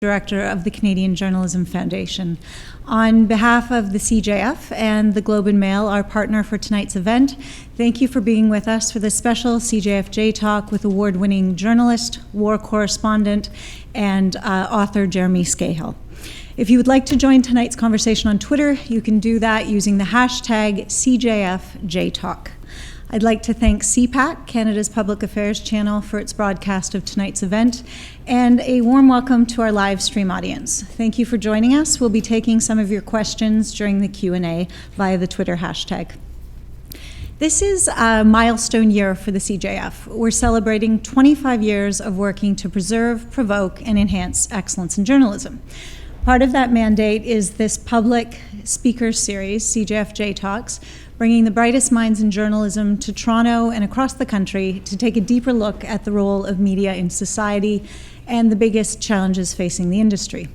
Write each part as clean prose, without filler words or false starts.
Director of the Canadian Journalism Foundation. On behalf of the CJF and the Globe and Mail, our partner for tonight's event, thank you for being with us for this special CJF J-Talk with award-winning journalist, war correspondent, and author Jeremy Scahill. If you would like to join tonight's conversation on Twitter, you can do that using the hashtag CJFJTalk. I'd like to thank CPAC, Canada's Public Affairs channel, for its broadcast of tonight's event, and a warm welcome to our live stream audience. Thank you for joining us. We'll be taking some of your questions during the Q&A via the Twitter hashtag. This is a milestone year for the CJF. We're celebrating 25 years of working to preserve, provoke, and enhance excellence in journalism. Part of that mandate is this public speaker series, CJF J-Talks, bringing the brightest minds in journalism to Toronto and across the country to take a deeper look at the role of media in society and the biggest challenges facing the industry.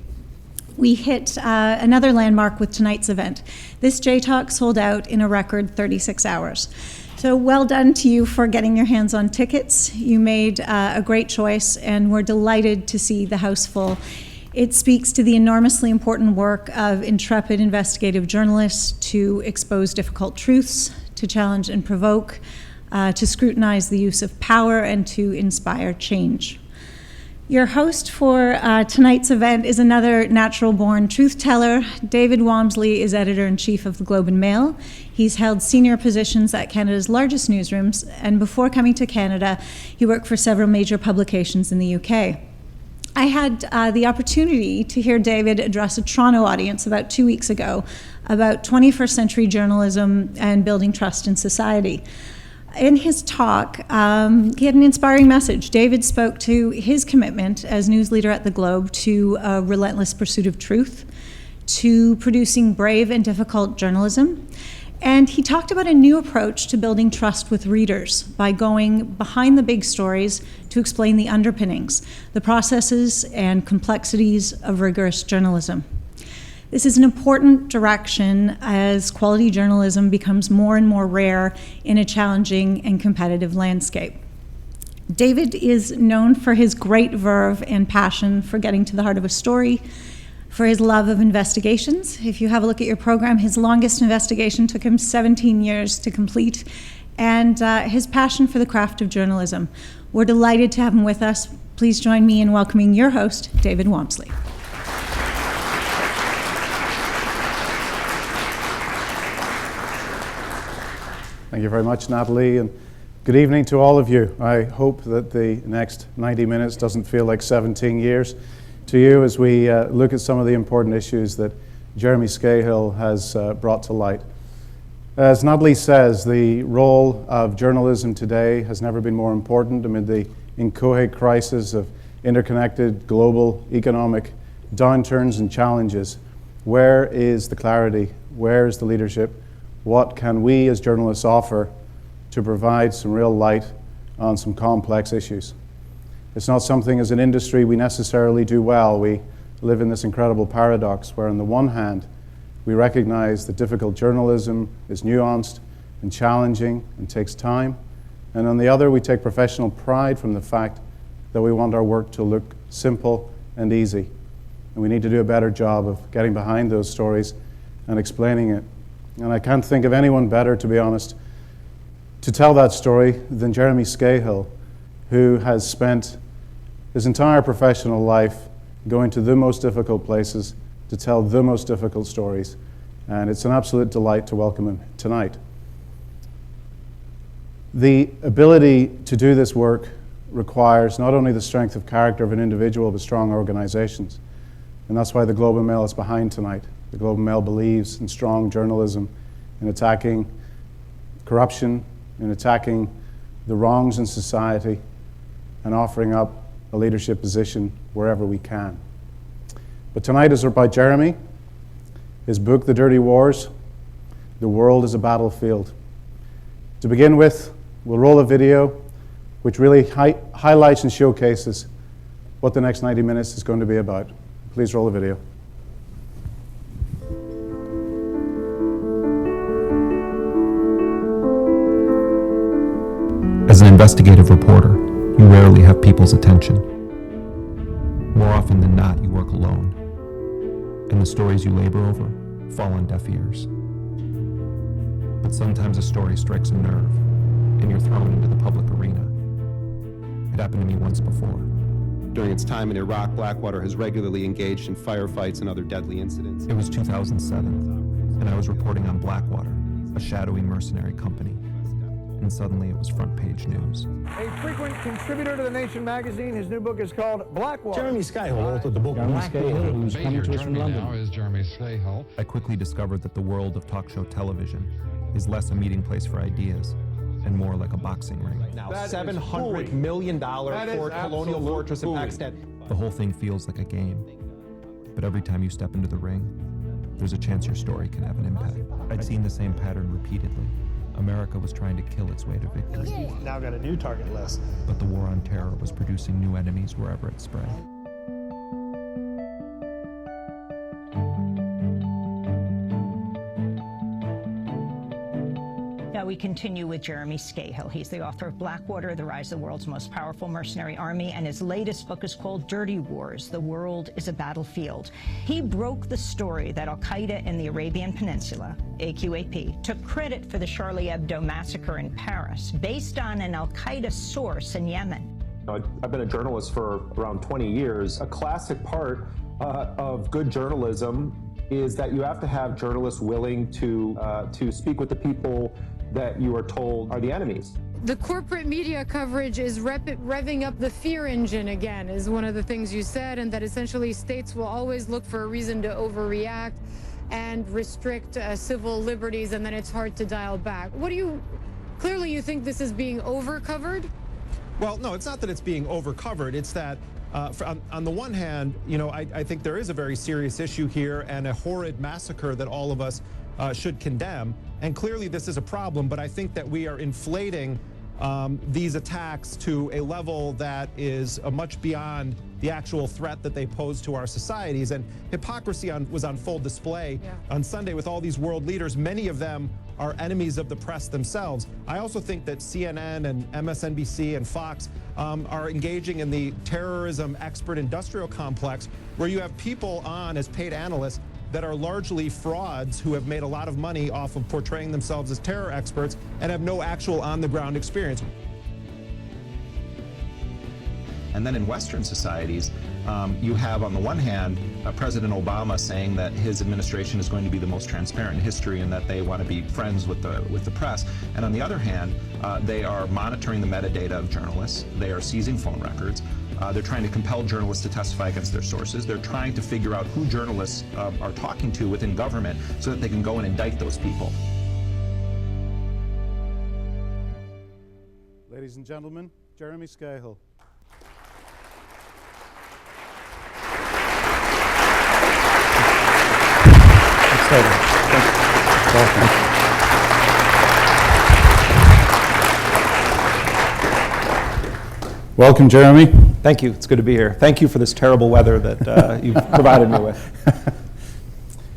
We hit another landmark with tonight's event. This J-Talk sold out in a record 36 hours. So well done to you for getting your hands on tickets. You made a great choice, and we're delighted to see the house full. It speaks to the enormously important work of intrepid investigative journalists to expose difficult truths, to challenge and provoke, to scrutinize the use of power, and to inspire change. Your host for tonight's event is another natural-born truth-teller. David Walmsley is editor-in-chief of the Globe and Mail. He's held senior positions at Canada's largest newsrooms, and before coming to Canada, he worked for several major publications in the UK. I had the opportunity to hear David address a Toronto audience about 2 weeks ago about 21st century journalism and building trust in society. In his talk, he had an inspiring message. David spoke to his commitment as news leader at the Globe to a relentless pursuit of truth, to producing brave and difficult journalism, and he talked about a new approach to building trust with readers by going behind the big stories to explain the underpinnings, the processes and complexities of rigorous journalism. This is an important direction as quality journalism becomes more and more rare in a challenging and competitive landscape. David is known for his great verve and passion for getting to the heart of a story, for his love of investigations. If you have a look at your program, his longest investigation took him 17 years to complete, and his passion for the craft of journalism. We're delighted to have him with us. Please join me in welcoming your host, David Walmsley. Thank you very much, Natalie, and good evening to all of you. I hope that the next 90 minutes doesn't feel like 17 years to you as we look at some of the important issues that Jeremy Scahill has brought to light. As Natalie says, the role of journalism today has never been more important amid the inchoate crisis of interconnected global economic downturns and challenges. Where is the clarity? Where is the leadership? What can we as journalists offer to provide some real light on some complex issues? It's not something as an industry we necessarily do well. We live in this incredible paradox where on the one hand, we recognize that difficult journalism is nuanced and challenging and takes time. And on the other, we take professional pride from the fact that we want our work to look simple and easy. And we need to do a better job of getting behind those stories and explaining it. And I can't think of anyone better, to be honest, to tell that story than Jeremy Scahill, who has spent his entire professional life going to the most difficult places to tell the most difficult stories. And it's an absolute delight to welcome him tonight. The ability to do this work requires not only the strength of character of an individual, but strong organizations. And that's why the Globe and Mail is behind tonight. The Globe and Mail believes in strong journalism, in attacking corruption, in attacking the wrongs in society, and offering up a leadership position wherever we can. But tonight is about Jeremy, his book, The Dirty Wars, The World is a Battlefield. To begin with, we'll roll a video which really highlights and showcases what the next 90 minutes is going to be about. Please roll the video. As an investigative reporter, you rarely have people's attention. More often than not, you work alone. the stories you labor over fall on deaf ears. But sometimes a story strikes a nerve, and you're thrown into the public arena. It happened to me once before. During its time in Iraq, Blackwater has regularly engaged in firefights and other deadly incidents. It was 2007, and I was reporting on Blackwater, a shadowy mercenary company. And suddenly it was front page news. A frequent contributor to The Nation magazine. His new book is called Blackwater. Jeremy Scahill authored the book Blackwater, who's coming to us from London. Now is Jeremy Scahill. I quickly discovered that the world of talk show television is less a meeting place for ideas and more like a boxing ring. Now, $700 million for Colonial Fortress in Pakistan. The whole thing feels like a game. But every time you step into the ring, there's a chance your story can have an impact. I'd seen the same pattern repeatedly. America was trying to kill its way to victory. Now got a new target list. But the war on terror was producing new enemies wherever it spread. Now we continue with Jeremy Scahill. He's the author of Blackwater, The Rise of the World's Most Powerful Mercenary Army, and his latest book is called Dirty Wars, The World is a Battlefield. He broke the story that Al-Qaeda in the Arabian Peninsula, AQAP, took credit for the Charlie Hebdo massacre in Paris based on an Al-Qaeda source in Yemen. I've been a journalist for around 20 years. A classic part of good journalism is that you have to have journalists willing to speak with the people that you are told are the enemies. The corporate media coverage is revving up the fear engine again, is one of the things you said, and that essentially states will always look for a reason to overreact and restrict civil liberties, and then it's hard to dial back. Clearly you think this is being over-covered? Well, no, it's not that it's being over-covered. It's that on the one hand, I think there is a very serious issue here and a horrid massacre that all of us should condemn. And clearly this is a problem, but I think that we are inflating these attacks to a level that is much beyond the actual threat that they pose to our societies. And hypocrisy was on full display on Sunday with all these world leaders. Many of them are enemies of the press themselves. I also think that CNN and MSNBC and Fox are engaging in the terrorism expert industrial complex, where you have people on as paid analysts that are largely frauds who have made a lot of money off of portraying themselves as terror experts and have no actual on-the-ground experience. And then in Western societies, you have, on the one hand, President Obama saying that his administration is going to be the most transparent in history and that they want to be friends with the press. And on the other hand, they are monitoring the metadata of journalists. They are seizing phone records. They're trying to compel journalists to testify against their sources. They're trying to figure out who journalists are talking to within government so that they can go and indict those people. Ladies and gentlemen, Jeremy Scahill. Welcome, Jeremy. Thank you. It's good to be here. Thank you for this terrible weather that you've provided me with.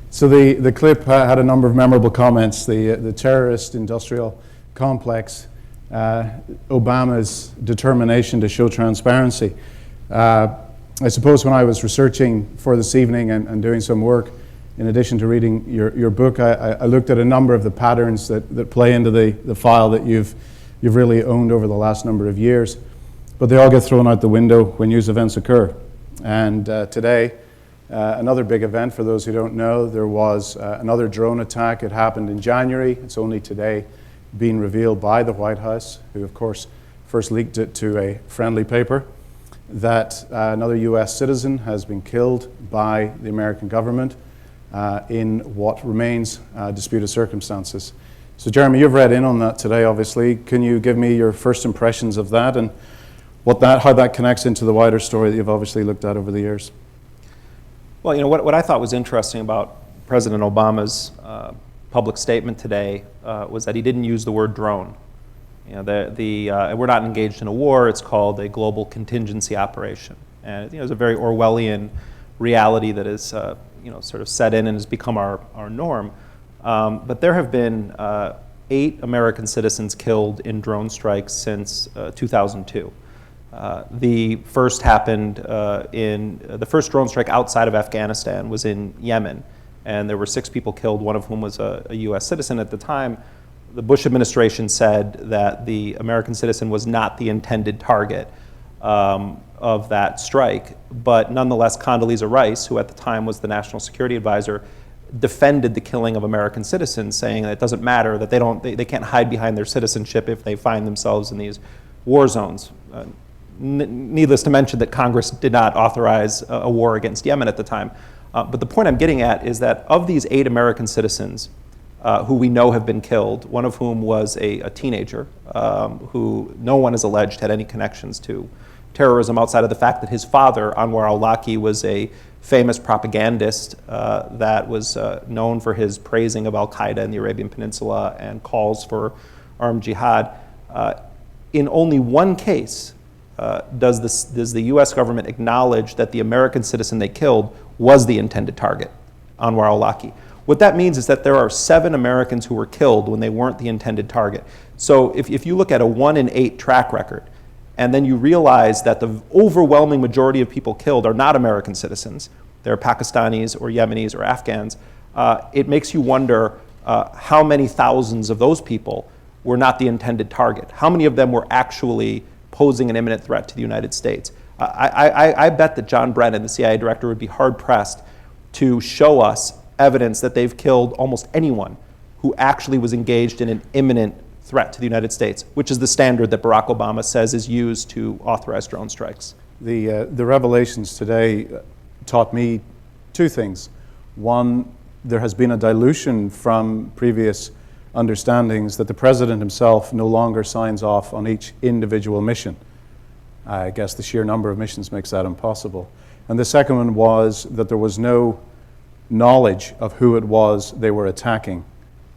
So the clip had a number of memorable comments. The terrorist industrial complex, Obama's determination to show transparency. I suppose when I was researching for this evening and doing some work, in addition to reading your book, I looked at a number of the patterns that play into the file that you've really owned over the last number of years. But they all get thrown out the window when news events occur. And today, another big event, for those who don't know, there was another drone attack. It happened in January. It's only today being revealed by the White House, who of course first leaked it to a friendly paper, that another US citizen has been killed by the American government in what remains disputed circumstances. So Jeremy, you've read in on that today, obviously. Can you give me your first impressions of that and how that connects into the wider story that you've obviously looked at over the years? Well, what I thought was interesting about President Obama's public statement today was that he didn't use the word drone. We're not engaged in a war. It's called a global contingency operation, and it's a very Orwellian reality that is sort of set in and has become our norm. But there have been 8 American citizens killed in drone strikes since 2002. The first happened the first drone strike outside of Afghanistan was in Yemen, and there were 6 people killed, one of whom was a U.S. citizen at the time. The Bush administration said that the American citizen was not the intended target of that strike, but nonetheless, Condoleezza Rice, who at the time was the National Security Advisor, defended the killing of American citizens, saying that it doesn't matter, that they can't hide behind their citizenship if they find themselves in these war zones. Needless to mention that Congress did not authorize a war against Yemen at the time. But the point I'm getting at is that of these 8 American citizens who we know have been killed, one of whom was a teenager who no one has alleged had any connections to terrorism outside of the fact that his father, Anwar al-Awlaki, was a famous propagandist that was known for his praising of al-Qaeda in the Arabian Peninsula and calls for armed jihad. In only one case does the U.S. government acknowledge that the American citizen they killed was the intended target, Anwar al-Awlaki. What that means is that there are 7 Americans who were killed when they weren't the intended target. So if you look at a 1 in 8 track record, and then you realize that the overwhelming majority of people killed are not American citizens, they're Pakistanis or Yemenis or Afghans, it makes you wonder how many thousands of those people were not the intended target. How many of them were actually posing an imminent threat to the United States? I bet that John Brennan, the CIA director, would be hard-pressed to show us evidence that they've killed almost anyone who actually was engaged in an imminent threat to the United States, which is the standard that Barack Obama says is used to authorize drone strikes. The revelations today taught me 2 things. One, there has been a dilution from previous understandings that the president himself no longer signs off on each individual mission. I guess the sheer number of missions makes that impossible. And the second one was that there was no knowledge of who it was they were attacking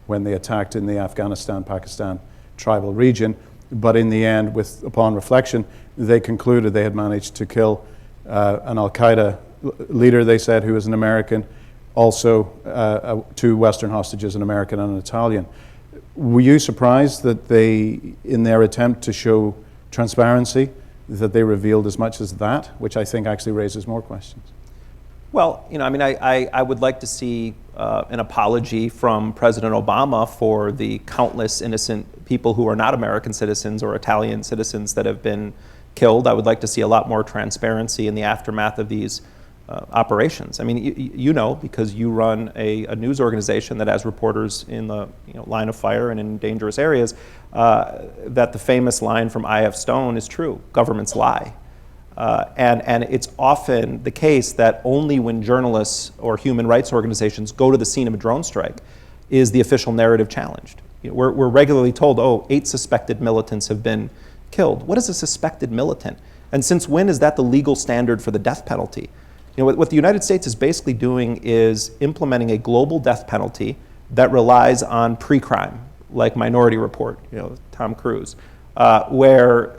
when they attacked in the Afghanistan-Pakistan tribal region. But in the end, upon reflection, they concluded they had managed to kill an al-Qaeda leader, they said, who was an American, also 2 Western hostages, an American and an Italian. Were you surprised that they, in their attempt to show transparency, that they revealed as much as that, which I think actually raises more questions? Well, I mean, I would like to see an apology from President Obama for the countless innocent people who are not American citizens or Italian citizens that have been killed. I would like to see a lot more transparency in the aftermath of these operations. I mean, you know, because you run a news organization that has reporters in the line of fire and in dangerous areas, that the famous line from I.F. Stone is true: governments lie. And it's often the case that only when journalists or human rights organizations go to the scene of a drone strike is the official narrative challenged. We're regularly told, 8 suspected militants have been killed. What is a suspected militant? And since when is that the legal standard for the death penalty? What the United States is basically doing is implementing a global death penalty that relies on pre-crime, like Minority Report, Tom Cruise, where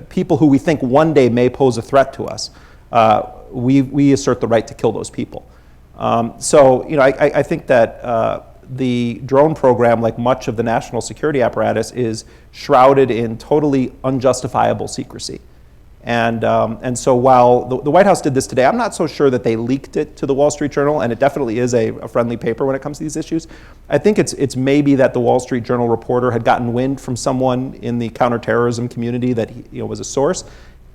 people who we think one day may pose a threat to us, we assert the right to kill those people. So I think that the drone program, like much of the national security apparatus, is shrouded in totally unjustifiable secrecy. And so while the White House did this today, I'm not so sure that they leaked it to the Wall Street Journal, and it definitely is a friendly paper when it comes to these issues. I think it's maybe that the Wall Street Journal reporter had gotten wind from someone in the counterterrorism community that was a source,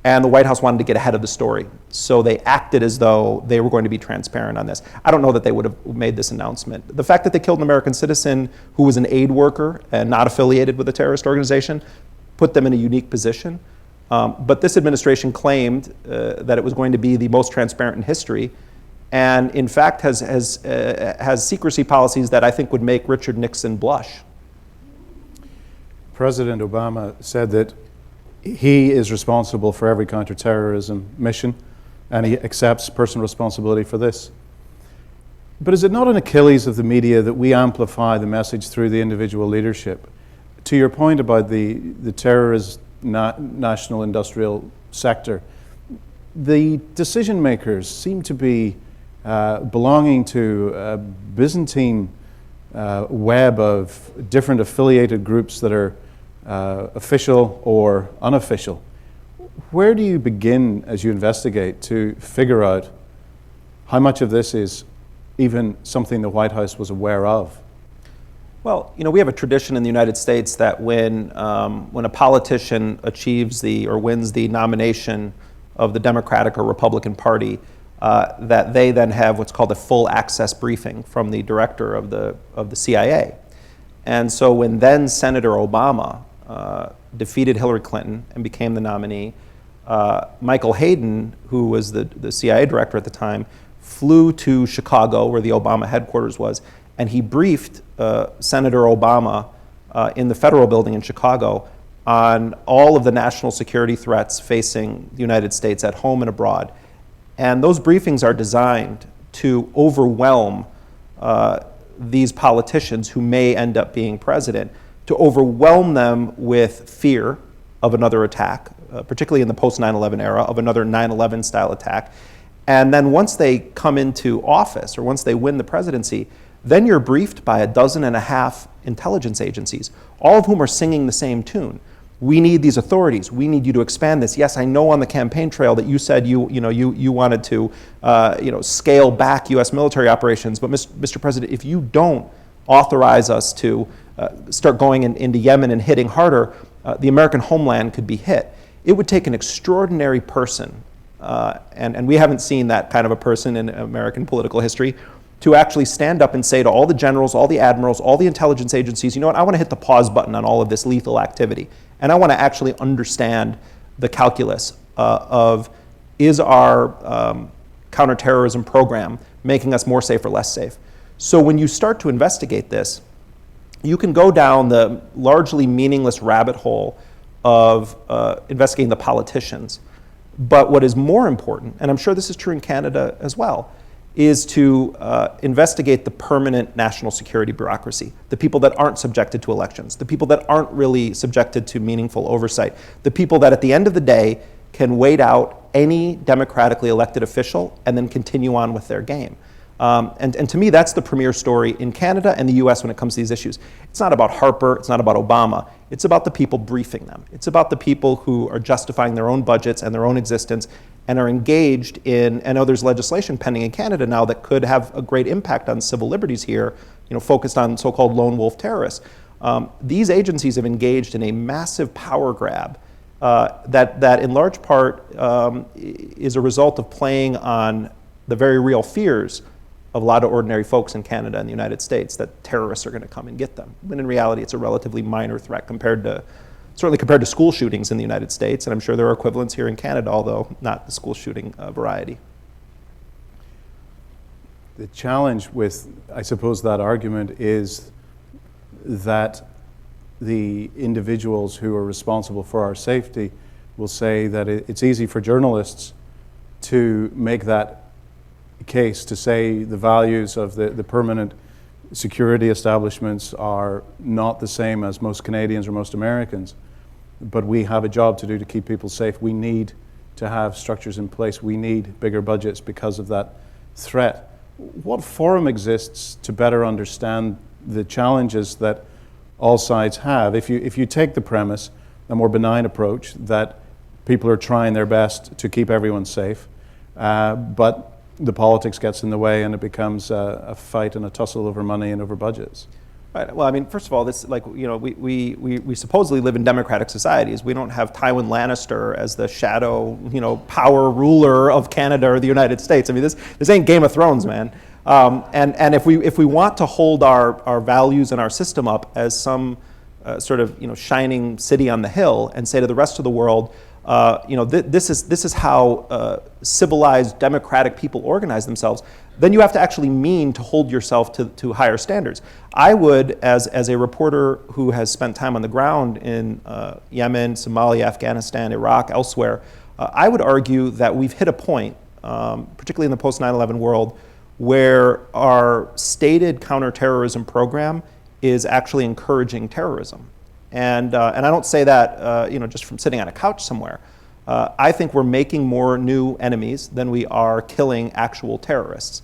and the White House wanted to get ahead of the story. So they acted as though they were going to be transparent on this. I don't know that they would have made this announcement. The fact that they killed an American citizen who was an aid worker and not affiliated with a terrorist organization put them in a unique position. But this administration claimed that it was going to be the most transparent in history, and in fact has secrecy policies that I think would make Richard Nixon blush. President Obama said that he is responsible for every counterterrorism mission, and he accepts personal responsibility for this. But is it not an Achilles of the media that we amplify the message through the individual leadership? To your point about the terrorist national industrial sector, the decision makers seem to be belonging to a Byzantine web of different affiliated groups that are official or unofficial. Where do you begin as you investigate to figure out how much of this is even something the White House was aware of? Well, we have a tradition in the United States that when a politician achieves or wins the nomination of the Democratic or Republican Party, that they then have what's called a full access briefing from the director of the CIA. And so when then Senator Obama defeated Hillary Clinton and became the nominee, Michael Hayden, who was the CIA director at the time, flew to Chicago, where the Obama headquarters was, and he briefed Senator Obama in the federal building in Chicago on all of the national security threats facing the United States at home and abroad. And those briefings are designed to overwhelm these politicians who may end up being president, to overwhelm them with fear of another attack, particularly in the post 9/11 era, of another 9/11 style attack. And then once they come into office, or once they win the presidency, then you're briefed by 12 intelligence agencies, all of whom are singing the same tune. We need these authorities. We need you to expand this. Yes, I know on the campaign trail that you said you wanted to scale back U.S. military operations, but Mr. President, if you don't authorize us to start going into Yemen and hitting harder, the American homeland could be hit. It would take an extraordinary person, and we haven't seen that kind of a person in American political history, to actually stand up and say to all the generals, all the admirals, all the intelligence agencies, you know what, I want to hit the pause button on all of this lethal activity. And I want to actually understand the calculus of, is our counterterrorism program making us more safe or less safe? So when you start to investigate this, you can go down the largely meaningless rabbit hole of investigating the politicians. But what is more important, and I'm sure this is true in Canada as well, is to investigate the permanent national security bureaucracy, the people that aren't subjected to elections, the people that aren't really subjected to meaningful oversight, the people that at the end of the day can wait out any democratically elected official and then continue on with their game. And to me, that's the premier story in Canada and the US when it comes to these issues. It's not about Harper, it's not about Obama, it's about the people briefing them. It's about the people who are justifying their own budgets and their own existence and are engaged in, I know there's legislation pending in Canada now that could have a great impact on civil liberties here, focused on so-called lone wolf terrorists. These agencies have engaged in a massive power grab that in large part is a result of playing on the very real fears of a lot of ordinary folks in Canada and the United States that terrorists are going to come and get them. When in reality, it's a relatively minor threat certainly compared to school shootings in the United States, and I'm sure there are equivalents here in Canada, although not the school shooting variety. The challenge with, I suppose, that argument is that the individuals who are responsible for our safety will say that it's easy for journalists to make that case, to say the values of the permanent security establishments are not the same as most Canadians or most Americans, but we have a job to do to keep people safe. We need to have structures in place. We need bigger budgets because of that threat. What forum exists to better understand the challenges that all sides have? If you take the premise, a more benign approach, that people are trying their best to keep everyone safe, but the politics gets in the way and it becomes a fight and a tussle over money and over budgets. Right. Well, I mean, first of all, we supposedly live in democratic societies. We don't have Tywin Lannister as the shadow, power ruler of Canada or the United States. I mean, this ain't Game of Thrones, man. And if we want to hold our values and our system up as some sort of shining city on the hill and say to the rest of the world, this is how civilized democratic people organize themselves, then you have to actually mean to hold yourself to higher standards. I would, as a reporter who has spent time on the ground in Yemen, Somalia, Afghanistan, Iraq, elsewhere, I would argue that we've hit a point, particularly in the post 9/11 world, where our stated counterterrorism program is actually encouraging terrorism. And I don't say that just from sitting on a couch somewhere. I think we're making more new enemies than we are killing actual terrorists.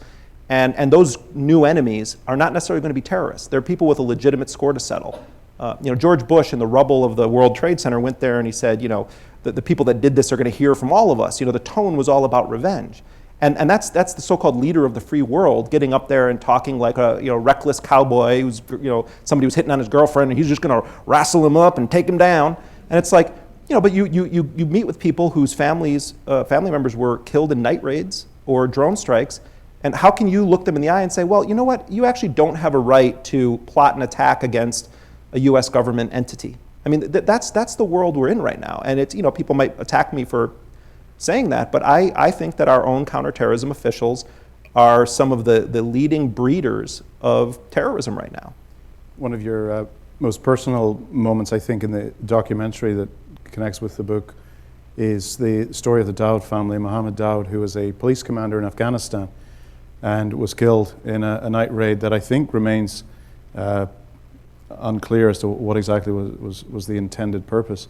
And those new enemies are not necessarily going to be terrorists. They're people with a legitimate score to settle. George Bush in the rubble of the World Trade Center went there and he said, the people that did this are going to hear from all of us. The tone was all about revenge. And that's the so-called leader of the free world getting up there and talking like a reckless cowboy who's somebody who's hitting on his girlfriend and he's just going to wrestle him up and take him down. And it's like, but you meet with people whose family members were killed in night raids or drone strikes, and how can you look them in the eye and say, well, you know what, you actually don't have a right to plot an attack against a U.S. government entity? I mean, that's the world we're in right now. And it's, people might attack me for saying that, but I think that our own counterterrorism officials are some of the leading breeders of terrorism right now. One of your most personal moments, I think, in the documentary that connects with the book is the story of the Daoud family, Mohammed Daoud, who was a police commander in Afghanistan and was killed in a night raid that I think remains unclear as to what exactly was the intended purpose.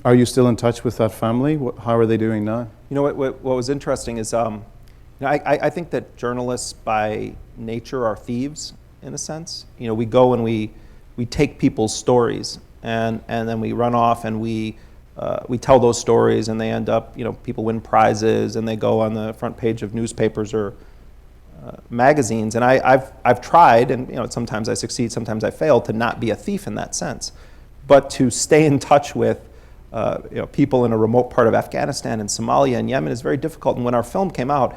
Are you still in touch with that family? How are they doing now? What was interesting is, I think that journalists by nature are thieves in a sense. We go and we take people's stories and then we run off and we tell those stories and they end up, people win prizes and they go on the front page of newspapers or magazines. And I've tried, and sometimes I succeed, sometimes I fail, to not be a thief in that sense, but to stay in touch with people in a remote part of Afghanistan and Somalia and Yemen is very difficult. And when our film came out,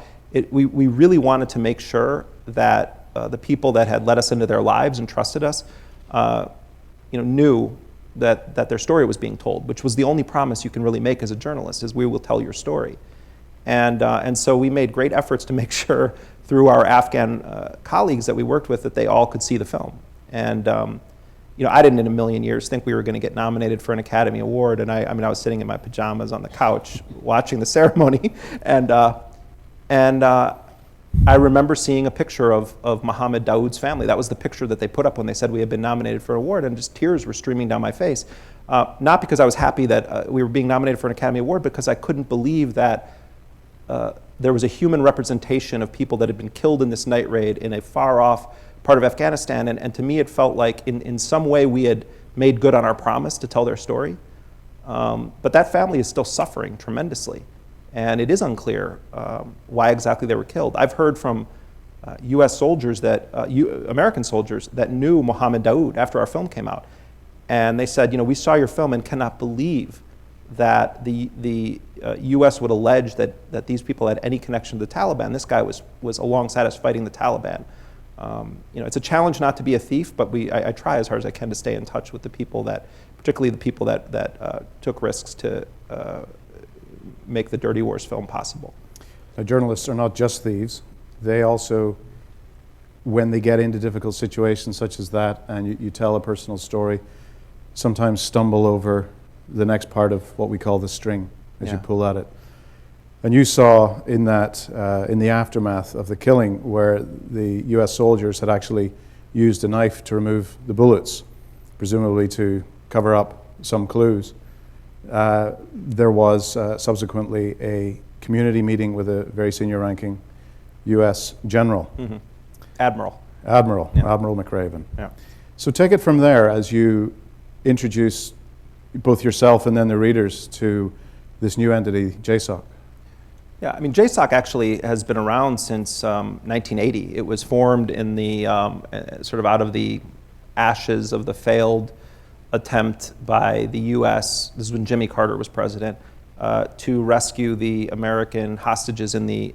we really wanted to make sure that the people that had let us into their lives and trusted us, knew that their story was being told, which was the only promise you can really make as a journalist, is we will tell your story. And so we made great efforts to make sure through our Afghan colleagues that we worked with that they all could see the film. And I didn't in a million years think we were going to get nominated for an Academy Award. And I was sitting in my pajamas on the couch watching the ceremony. And I remember seeing a picture of Mohammed Daoud's family. That was the picture that they put up when they said we had been nominated for an award, and just tears were streaming down my face. Not because I was happy that we were being nominated for an Academy Award, because I couldn't believe that there was a human representation of people that had been killed in this night raid in a far-off part of Afghanistan. And to me, it felt like in some way we had made good on our promise to tell their story. But that family is still suffering tremendously. And it is unclear why exactly they were killed. I've heard from U.S. soldiers American soldiers that knew Mohammed Daoud after our film came out. And they said, we saw your film and cannot believe that the U.S. would allege that these people had any connection to the Taliban. This guy was alongside us fighting the Taliban. It's a challenge not to be a thief, but I try as hard as I can to stay in touch with the people particularly the people that took risks to make the Dirty Wars film possible. Now, journalists are not just thieves. They also, when they get into difficult situations such as that, and you tell a personal story, sometimes stumble over the next part of what we call the string as you pull at it. And you saw in that, in the aftermath of the killing, where the US soldiers had actually used a knife to remove the bullets, presumably to cover up some clues. There was subsequently a community meeting with a very senior ranking US general. Mm-hmm. Admiral McRaven. Yeah. So take it from there as you introduce both yourself and then the readers to this new entity, JSOC. Yeah, I mean, JSOC actually has been around since 1980. It was formed in the sort of out of the ashes of the failed attempt by the U.S., this is when Jimmy Carter was president, to rescue the American hostages in the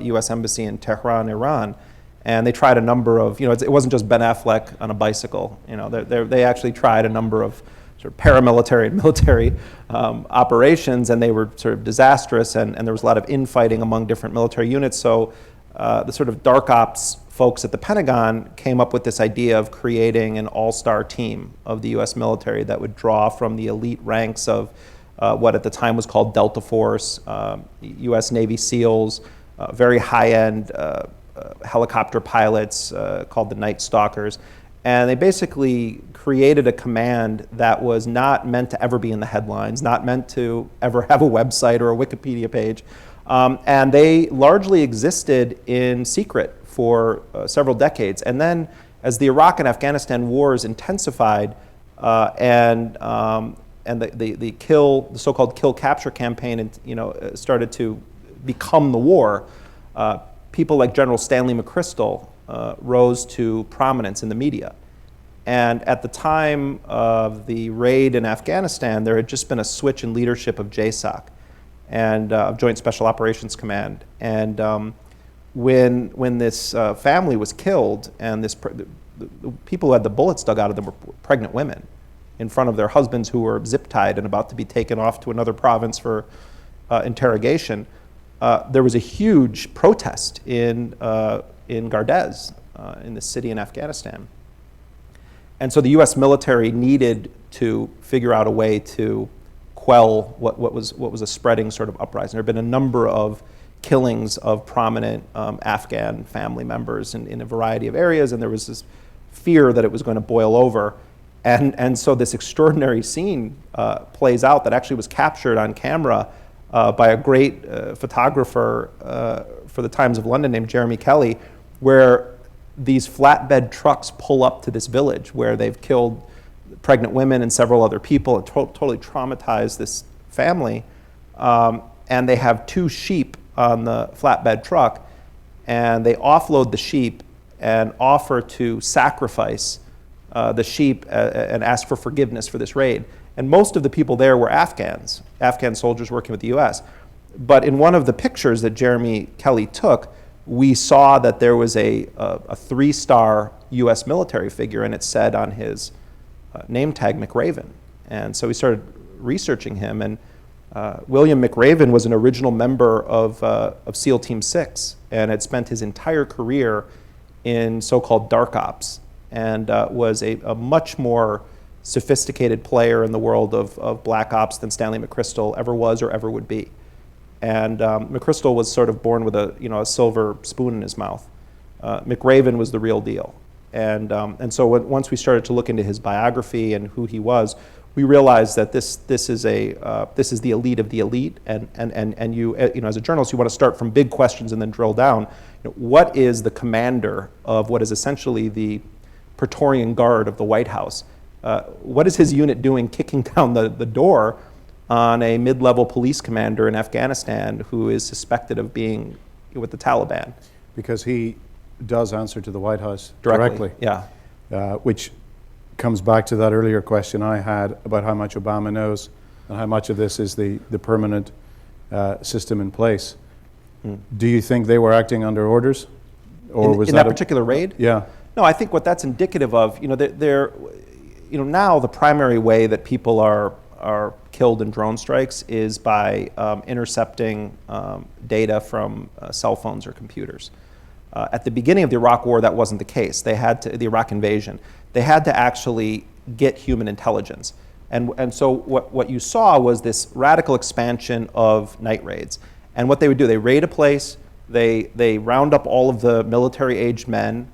U.S. Embassy in Tehran, Iran. And they tried a number of, it wasn't just Ben Affleck on a bicycle. They actually tried a number of sort of paramilitary and military operations, and they were sort of disastrous, and there was a lot of infighting among different military units. So the sort of dark ops folks at the Pentagon came up with this idea of creating an all-star team of the U.S. military that would draw from the elite ranks of what at the time was called Delta Force, U.S. Navy SEALs, very high-end helicopter pilots called the Night Stalkers. And they basically created a command that was not meant to ever be in the headlines, not meant to ever have a website or a Wikipedia page. And they largely existed in secret for several decades. And then as the Iraq and Afghanistan wars intensified, and the so-called kill capture campaign, and started to become the war. People like General Stanley McChrystal rose to prominence in the media. And at the time of the raid in Afghanistan, there had just been a switch in leadership of JSOC and of Joint Special Operations Command. And when this family was killed, and the people who had the bullets dug out of them were pregnant women in front of their husbands who were zip-tied and about to be taken off to another province for interrogation, there was a huge protest in Gardez, in the city in Afghanistan. And so the US military needed to figure out a way to quell what was a spreading sort of uprising. There have been a number of killings of prominent Afghan family members in a variety of areas, and there was this fear that it was going to boil over. And so this extraordinary scene plays out that actually was captured on camera by a great photographer for the Times of London named Jeremy Scahill, where these flatbed trucks pull up to this village where they've killed pregnant women and several other people and totally traumatized this family. And they have 2 sheep on the flatbed truck, and they offload the sheep and offer to sacrifice the sheep and ask for forgiveness for this raid. And most of the people there were Afghans, Afghan soldiers working with the US. But in one of the pictures that Jeremy Scahill took, we saw that there was a 3-star US military figure, and it said on his name tag McRaven. And so we started researching him, and William McRaven was an original member of SEAL Team 6 and had spent his entire career in so-called dark ops, and was a much more sophisticated player in the world of black ops than Stanley McChrystal ever was or ever would be. And McChrystal was sort of born with a silver spoon in his mouth. McRaven was the real deal. And so once we started to look into his biography and who he was, we realized that this is the elite of the elite. And you as a journalist, you want to start from big questions and then drill down. What is the commander of what is essentially the Praetorian Guard of the White House? What is his unit doing kicking down the door on a mid-level police commander in Afghanistan who is suspected of being with the Taliban? Because he does answer to the White House directly. Yeah. Which comes back to that earlier question I had about how much Obama knows and how much of this is the permanent system in place. Do you think they were acting under orders? Or was in that particular raid? Yeah. No, I think what that's indicative of, now the primary way that people are killed in drone strikes is by intercepting data from cell phones or computers. At the beginning of the Iraq War, that wasn't the case. The Iraq invasion, they had to actually get human intelligence. And so what you saw was this radical expansion of night raids. And what they would do, they raid a place, they round up all of the military-aged men,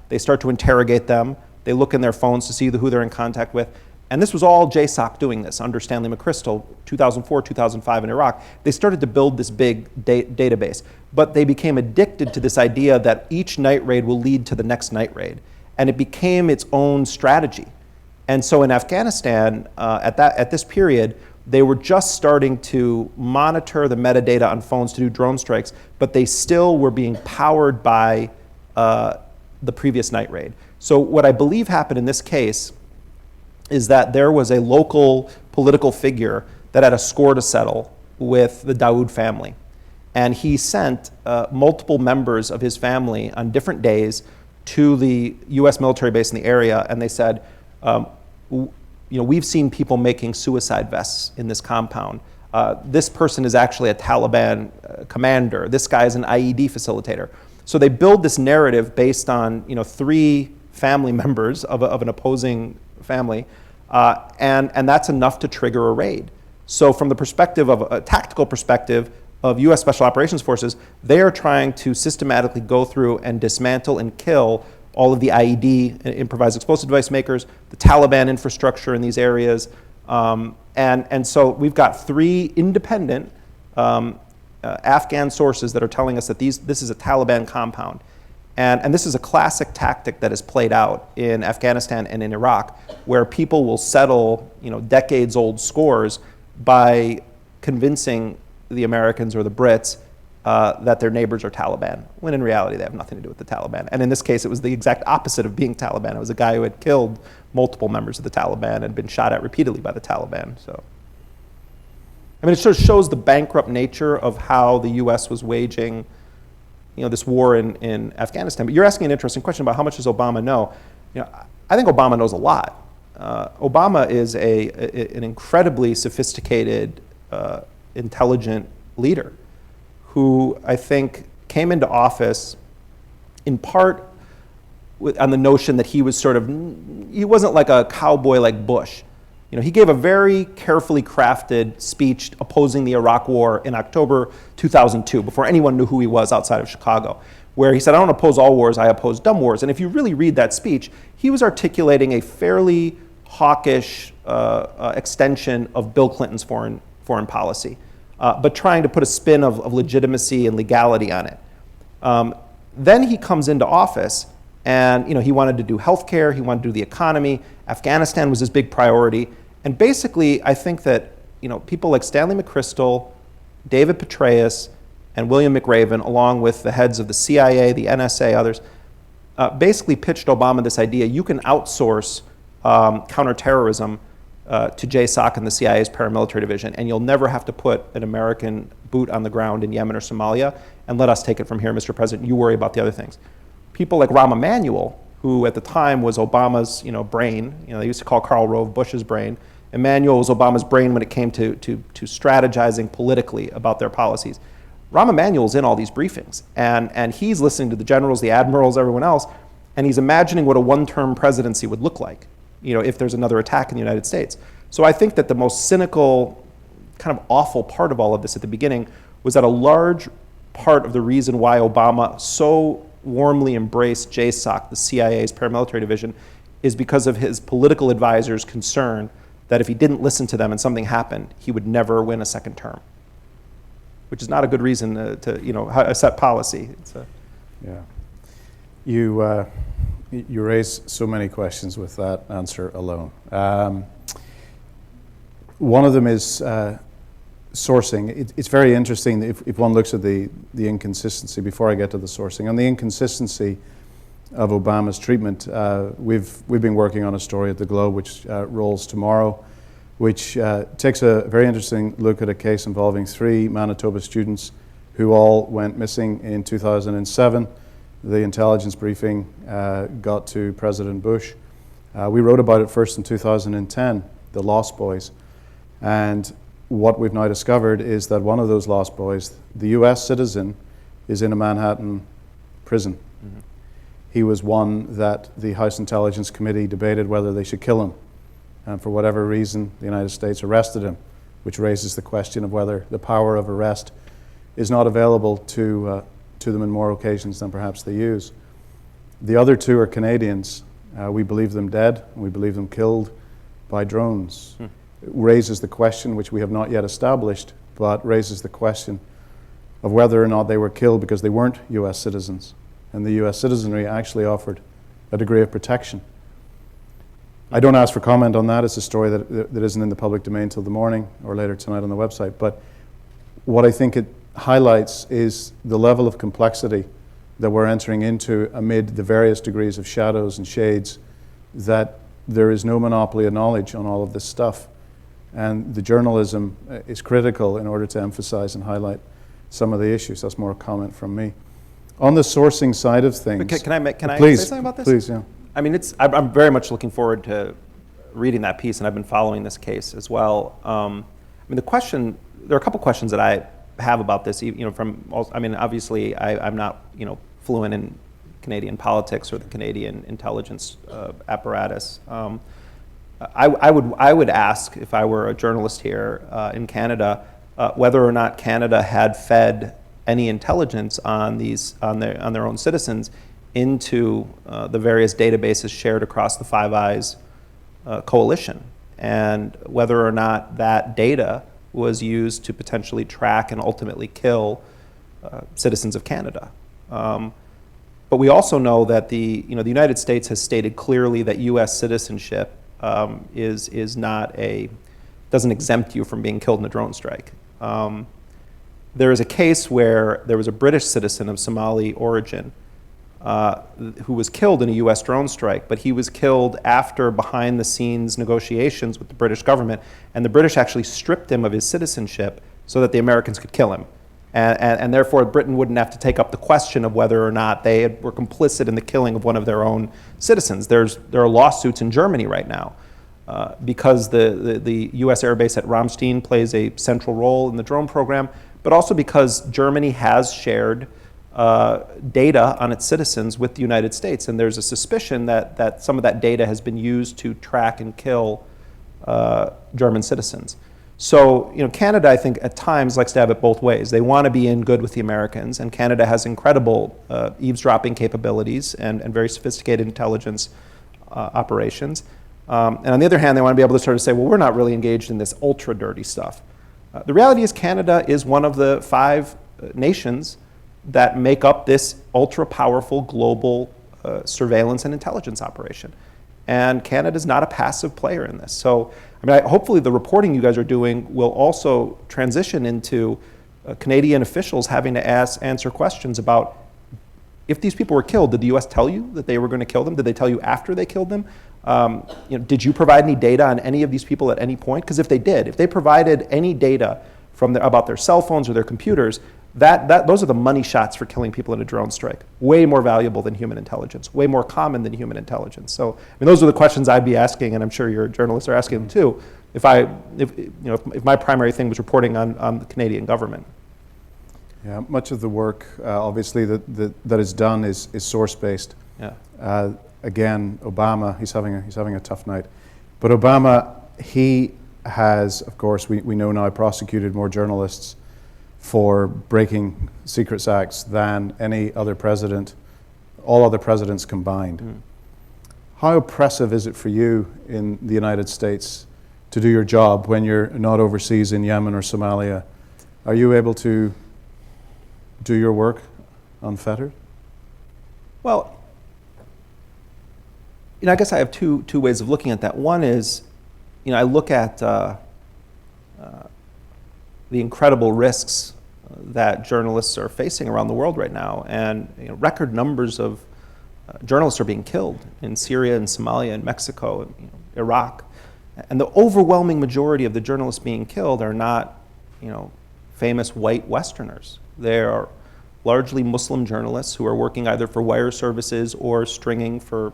they start to interrogate them, they look in their phones to see who they're in contact with. And this was all JSOC doing this under Stanley McChrystal, 2004, 2005 in Iraq. They started to build this big database, but they became addicted to this idea that each night raid will lead to the next night raid. And it became its own strategy. And so in Afghanistan, at this period, they were just starting to monitor the metadata on phones to do drone strikes, but they still were being powered by the previous night raid. So what I believe happened in this case is that there was a local political figure that had a score to settle with the Daoud family. And he sent multiple members of his family on different days to the US military base in the area, and they said, we've seen people making suicide vests in this compound. This person is actually a Taliban commander. This guy is an IED facilitator. So they build this narrative based on 3 family members of an opposing family, and that's enough to trigger a raid. So from the perspective of a tactical perspective of US Special Operations Forces, they are trying to systematically go through and dismantle and kill all of the IED, improvised explosive device makers, the Taliban infrastructure in these areas. And so we've got 3 independent Afghan sources that are telling us that this is a Taliban compound. And this is a classic tactic that is played out in Afghanistan and in Iraq, where people will settle, decades-old scores by convincing the Americans or the Brits that their neighbors are Taliban, when in reality they have nothing to do with the Taliban. And in this case, it was the exact opposite of being Taliban. It was a guy who had killed multiple members of the Taliban and been shot at repeatedly by the Taliban. So, I mean, it sort of shows the bankrupt nature of how the U.S. was waging, this war in Afghanistan. But you're asking an interesting question about how much does Obama know. I think Obama knows a lot. Obama is an incredibly sophisticated, intelligent leader who I think came into office in part on the notion that he wasn't like a cowboy like Bush. He gave a very carefully crafted speech opposing the Iraq War in October 2002, before anyone knew who he was outside of Chicago, where he said, I don't oppose all wars, I oppose dumb wars. And if you really read that speech, he was articulating a fairly hawkish extension of Bill Clinton's foreign policy, but trying to put a spin of legitimacy and legality on it. Then he comes into office, and he wanted to do healthcare, he wanted to do the economy. Afghanistan was his big priority. And basically, I think that people like Stanley McChrystal, David Petraeus, and William McRaven, along with the heads of the CIA, the NSA, others, basically pitched Obama this idea: you can outsource counterterrorism to JSOC and the CIA's paramilitary division, and you'll never have to put an American boot on the ground in Yemen or Somalia, and let us take it from here, Mr. President. You worry about the other things. People like Rahm Emanuel, who at the time was Obama's brain, they used to call Karl Rove Bush's brain. Emanuel was Obama's brain when it came to strategizing politically about their policies. Rahm Emanuel's in all these briefings, and he's listening to the generals, the admirals, everyone else, and he's imagining what a one-term presidency would look like, if there's another attack in the United States. So I think that the most cynical, kind of awful part of all of this at the beginning was that a large part of the reason why Obama so warmly embraced JSOC, the CIA's paramilitary division, is because of his political advisors' concern that if he didn't listen to them and something happened, he would never win a second term, which is not a good reason to set policy. Yeah. You raise so many questions with that answer alone. One of them is sourcing. It's very interesting if one looks at the inconsistency, before I get to the sourcing. On the inconsistency of Obama's treatment, we've been working on a story at the Globe, which rolls tomorrow, which takes a very interesting look at a case involving 3 Manitoba students who all went missing in 2007. The intelligence briefing got to President Bush. We wrote about it first in 2010, the Lost Boys. And what we've now discovered is that one of those lost boys, the US citizen, is in a Manhattan prison. Mm-hmm. He was one that the House Intelligence Committee debated whether they should kill him. And for whatever reason, the United States arrested him, which raises the question of whether the power of arrest is not available to them in more occasions than perhaps they use. The other 2 are Canadians. We believe them dead, and we believe them killed by drones. It raises the question, which we have not yet established, but raises the question of whether or not they were killed because they weren't US citizens, and the US citizenry actually offered a degree of protection. I don't ask for comment on that. It's a story that isn't in the public domain till the morning or later tonight on the website. But what I think it highlights is the level of complexity that we're entering into amid the various degrees of shadows and shades, that there is no monopoly of knowledge on all of this stuff. And the journalism is critical in order to emphasize and highlight some of the issues. That's more a comment from me. On the sourcing side of things... Can I please, say something about this? Please, yeah. I mean, I'm very much looking forward to reading that piece, and I've been following this case as well. I mean, there are a couple questions that I have about this, obviously I'm not, fluent in Canadian politics or the Canadian intelligence apparatus. I would ask, if I were a journalist here in Canada, whether or not Canada had fed any intelligence on their own citizens into the various databases shared across the Five Eyes coalition, and whether or not that data was used to potentially track and ultimately kill citizens of Canada. But we also know that the United States has stated clearly that U.S. citizenship doesn't exempt you from being killed in a drone strike. There is a case where there was a British citizen of Somali origin who was killed in a U.S. drone strike, but he was killed after behind-the-scenes negotiations with the British government, and the British actually stripped him of his citizenship so that the Americans could kill him. And therefore, Britain wouldn't have to take up the question of whether or not they were complicit in the killing of one of their own citizens. There are lawsuits in Germany right now because the U.S. air base at Ramstein plays a central role in the drone program, but also because Germany has shared data on its citizens with the United States, and there's a suspicion that some of that data has been used to track and kill German citizens. So, Canada, I think, at times likes to have it both ways. They want to be in good with the Americans, and Canada has incredible eavesdropping capabilities and very sophisticated intelligence operations. And on the other hand, they want to be able to sort of say, well, we're not really engaged in this ultra-dirty stuff. The reality is Canada is one of the 5 nations that make up this ultra-powerful global surveillance and intelligence operation. And Canada is not a passive player in this. So, hopefully the reporting you guys are doing will also transition into Canadian officials having to answer questions about, if these people were killed, did the U.S. tell you that they were going to kill them? Did they tell you after they killed them? Did you provide any data on any of these people at any point? Because if they provided any data about their cell phones or their computers, those are the money shots for killing people in a drone strike. Way more valuable than human intelligence, way more common than human intelligence. So, those are the questions I'd be asking, and I'm sure your journalists are asking them too, if my primary thing was reporting on the Canadian government. Yeah, much of the work, obviously, that is done is source-based. Yeah. Again, Obama, he's having a tough night. But Obama, he has, of course, we know now, prosecuted more journalists for breaking Secrets Acts than any other president, all other presidents combined. How oppressive is it for you in the United States to do your job when you're not overseas in Yemen or Somalia? Are you able to do your work unfettered? Well, I guess I have two ways of looking at that. One is, I look at the incredible risks that journalists are facing around the world right now, and record numbers of journalists are being killed in Syria and Somalia and Mexico and Iraq, and the overwhelming majority of the journalists being killed are not, famous white Westerners. They are largely Muslim journalists who are working either for wire services or stringing for,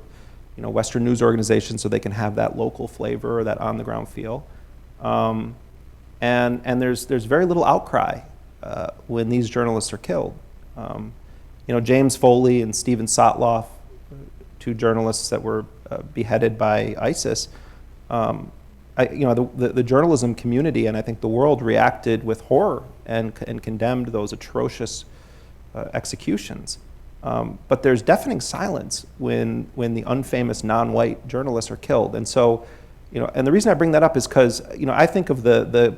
Western news organizations so they can have that local flavor or that on-the-ground feel. And there's very little outcry when these journalists are killed. James Foley and Stephen Sotloff, 2 journalists that were beheaded by ISIS, the journalism community and I think the world reacted with horror and condemned those atrocious executions. But there's deafening silence when the unfamous non-white journalists are killed. And so, and the reason I bring that up is because, I think of the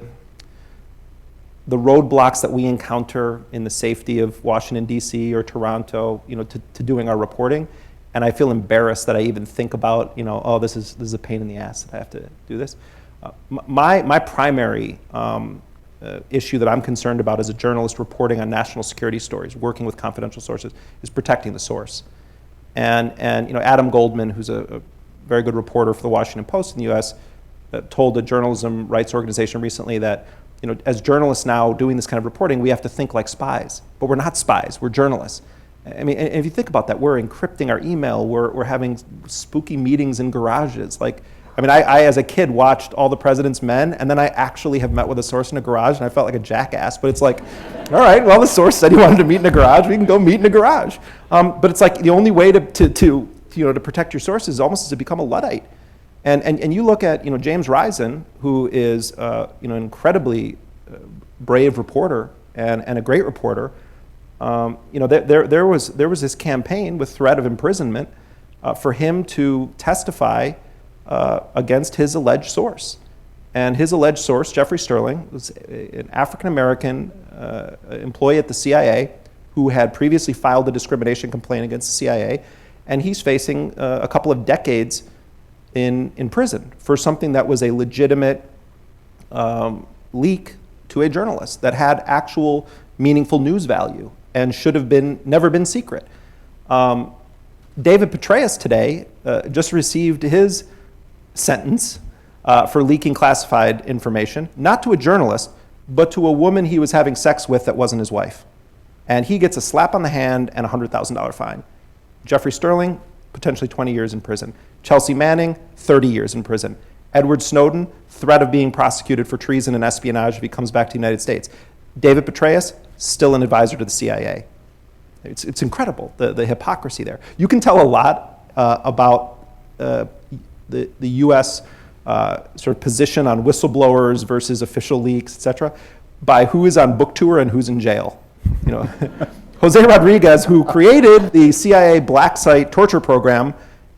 roadblocks that we encounter in the safety of Washington, D.C. or Toronto, to doing our reporting. And I feel embarrassed that I even think about, oh, this is a pain in the ass that I have to do this. My primary issue that I'm concerned about as a journalist reporting on national security stories, working with confidential sources, is protecting the source. And Adam Goldman, who's a very good reporter for the Washington Post in the U.S., told a journalism rights organization recently that, as journalists now doing this kind of reporting, we have to think like spies. But we're not spies, we're journalists. And if you think about that, we're encrypting our email, we're having spooky meetings in garages. I, as a kid, watched All the President's Men, and then I actually have met with a source in a garage, and I felt like a jackass. But it's like, all right, well, the source said he wanted to meet in a garage. We can go meet in a garage. But it's like the only way to protect your sources is almost to become a Luddite. And you look at James Risen, who is an incredibly brave reporter and a great reporter. There was this campaign with threat of imprisonment for him to testify against his alleged source. And his alleged source, Jeffrey Sterling, was an African-American employee at the CIA who had previously filed a discrimination complaint against the CIA, and he's facing a couple of decades in prison for something that was a legitimate leak to a journalist that had actual meaningful news value and should have never been secret. David Petraeus today just received his sentence for leaking classified information, not to a journalist, but to a woman he was having sex with that wasn't his wife. And he gets a slap on the hand and a $100,000 fine. Jeffrey Sterling, potentially 20 years in prison. Chelsea Manning, 30 years in prison. Edward Snowden, threat of being prosecuted for treason and espionage if he comes back to the United States. David Petraeus, still an advisor to the CIA. It's incredible, the hypocrisy there. You can tell a lot about the U.S. Sort of position on whistleblowers versus official leaks, et cetera, by who is on book tour and who's in jail. You know, Jose Rodriguez, who created the CIA black site torture program,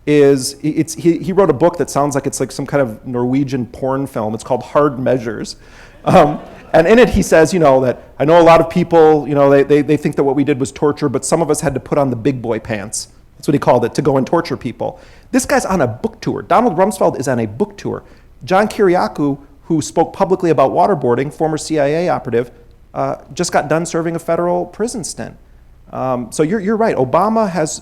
he wrote a book that sounds like it's like some kind of Norwegian porn film. It's called Hard Measures. And in it, he says, you know, that I know a lot of people, you know, they think that what we did was torture, but some of us had to put on the big boy pants. That's what he called it, to go and torture people. This guy's on a book tour. Donald Rumsfeld is on a book tour. John Kiriakou, who spoke publicly about waterboarding, former CIA operative, just got done serving a federal prison stint. So you're right.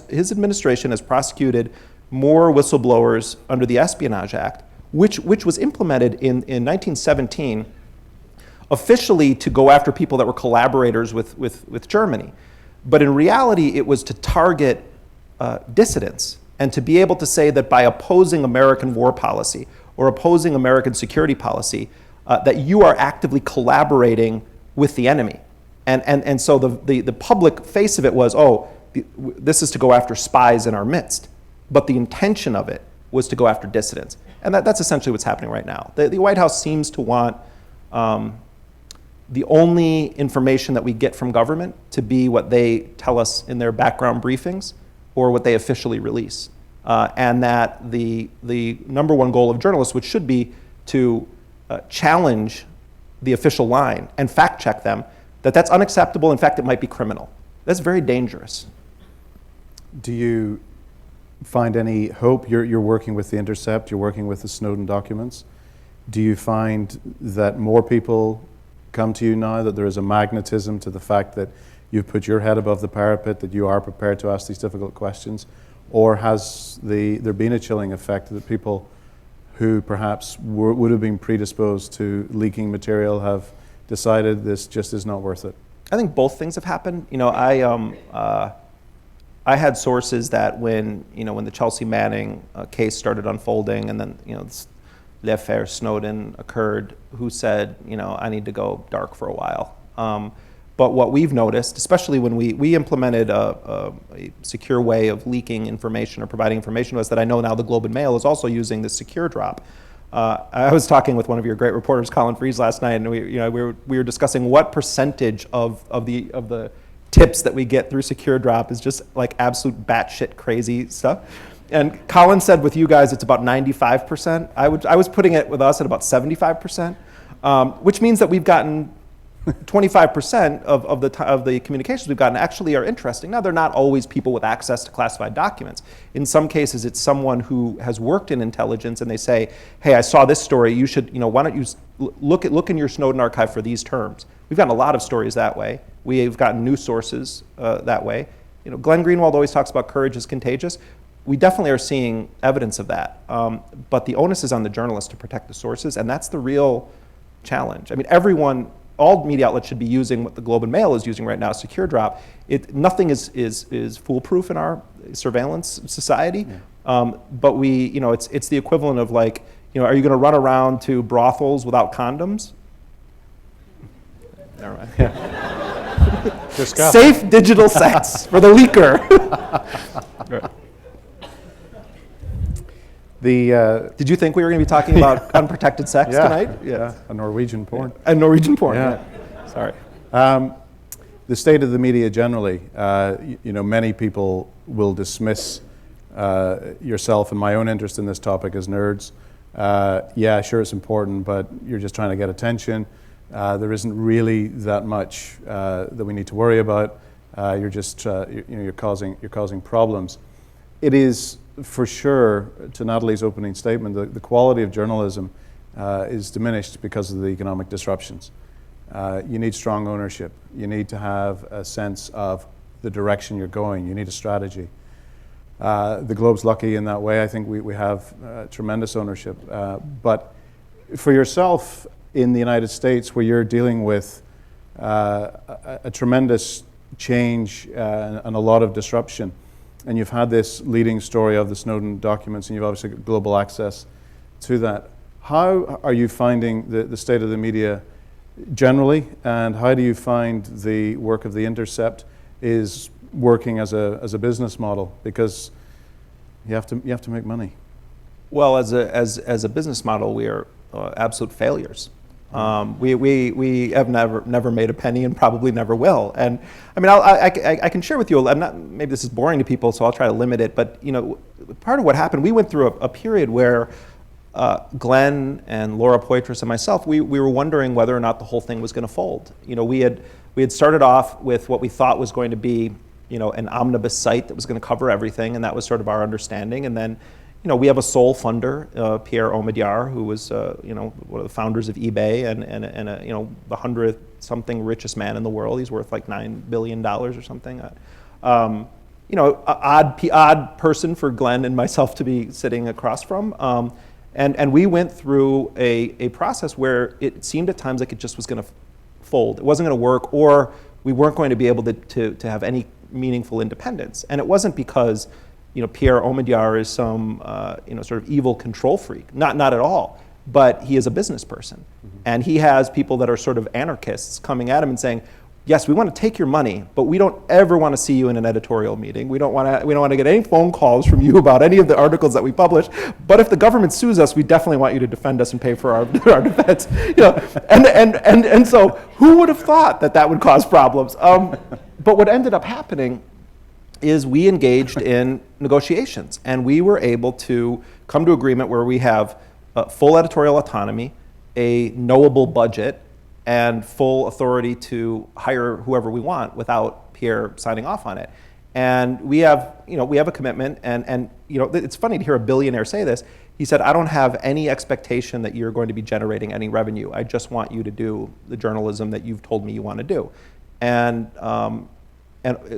His administration has prosecuted more whistleblowers under the Espionage Act, which was implemented in 1917, officially to go after people that were collaborators with Germany. But in reality, it was to target dissidents and to be able to say that by opposing American war policy or opposing American security policy, that you are actively collaborating with the enemy. And so the public face of it was, this is to go after spies in our midst. But the intention of it was to go after dissidents. And that's essentially what's happening right now. The White House seems to want the only information that we get from government to be what they tell us in their background briefings or what they officially release. And that the number one goal of journalists, which should be to challenge the official line and fact check them, that's unacceptable. In fact, it might be criminal. That's very dangerous. Do you find any hope? You're working with the Intercept, you're working with the Snowden documents. Do you find that more people come to you now, that there is a magnetism to the fact that you've put your head above the parapet, that you are prepared to ask these difficult questions? Or has there been a chilling effect that people who perhaps would have been predisposed to leaking material have decided this just is not worth it? I think both things have happened. You know, I had sources that when the Chelsea Manning case started unfolding, and then this l'affaire Snowden occurred, who said, I need to go dark for a while. But what we've noticed, especially when we implemented a secure way of leaking information or providing information to us, that I know now the Globe and Mail is also using the secure drop. I was talking with one of your great reporters, Colin Freese, last night, and we were discussing what percentage of the tips that we get through secure drop is just like absolute batshit crazy stuff. And Colin said with you guys it's about 95%. I was putting it with us at about 75%, which means that we've gotten 25% of the communications we've gotten actually are interesting. Now, they're not always people with access to classified documents. In some cases, it's someone who has worked in intelligence and they say, hey, I saw this story, you should, why don't you look in your Snowden archive for these terms. We've gotten a lot of stories that way. We've gotten news sources that way. Glenn Greenwald always talks about courage is contagious. We definitely are seeing evidence of that. But the onus is on the journalists to protect the sources, and that's the real challenge. I mean, all media outlets should be using what the Globe and Mail is using right now, secure drop. Nothing is foolproof in our surveillance society. Yeah. But it's the equivalent of like, are you going to run around to brothels without condoms? Never mind. Yeah. Safe digital sex for the leaker. Right. Did you think we were going to be talking about unprotected sex tonight? Yeah, a Norwegian porn. A Norwegian porn, yeah. Sorry. The state of the media generally, many people will dismiss yourself and my own interest in this topic as nerds. Yeah, sure, it's important, but you're just trying to get attention. There isn't really that much that we need to worry about. you're causing problems. It is for sure, to Natalie's opening statement, the quality of journalism is diminished because of the economic disruptions. You need strong ownership. You need to have a sense of the direction you're going. You need a strategy. The Globe's lucky in that way. I think we have tremendous ownership. But for yourself in the United States, where you're dealing with a tremendous change and a lot of disruption, and you've had this leading story of the Snowden documents, and you've obviously got global access to that. How are you finding the state of the media generally, and how do you find the work of the Intercept is working as a business model? Because you have to make money. Well, as a business model, we are absolute failures. We have never made a penny and probably never will. And I mean, I can share with you. Maybe this is boring to people, so I'll try to limit it. But you know, part of what happened, we went through a period where Glenn and Laura Poitras and myself, we were wondering whether or not the whole thing was going to fold. You know, we had started off with what we thought was going to be, you know, an omnibus site that was going to cover everything, and that was sort of our understanding. And then, you know, we have a sole funder, Pierre Omidyar, who was, you know, one of the founders of eBay and you know, the 100-something richest man in the world. He's worth like $9 billion or something. You know, odd person for Glenn and myself to be sitting across from. And we went through a process where it seemed at times like it just was going to fold. It wasn't going to work, or we weren't going to be able to have any meaningful independence. And it wasn't because, you know, Pierre Omidyar is some you know, sort of evil control freak. Not at all. But he is a business person, and he has people that are sort of anarchists coming at him and saying, yes, we want to take your money, but we don't ever want to see you in an editorial meeting. We don't want to get any phone calls from you about any of the articles that we publish. But if the government sues us, we definitely want you to defend us and pay for our defense. You know, and so who would have thought that would cause problems? But what ended up happening is we engaged in negotiations, and we were able to come to agreement where we have full editorial autonomy, a knowable budget, and full authority to hire whoever we want without Pierre signing off on it. And we have a commitment, and you know, it's funny to hear a billionaire say this. He said, I don't have any expectation that you're going to be generating any revenue. I just want you to do the journalism that you've told me you want to do. And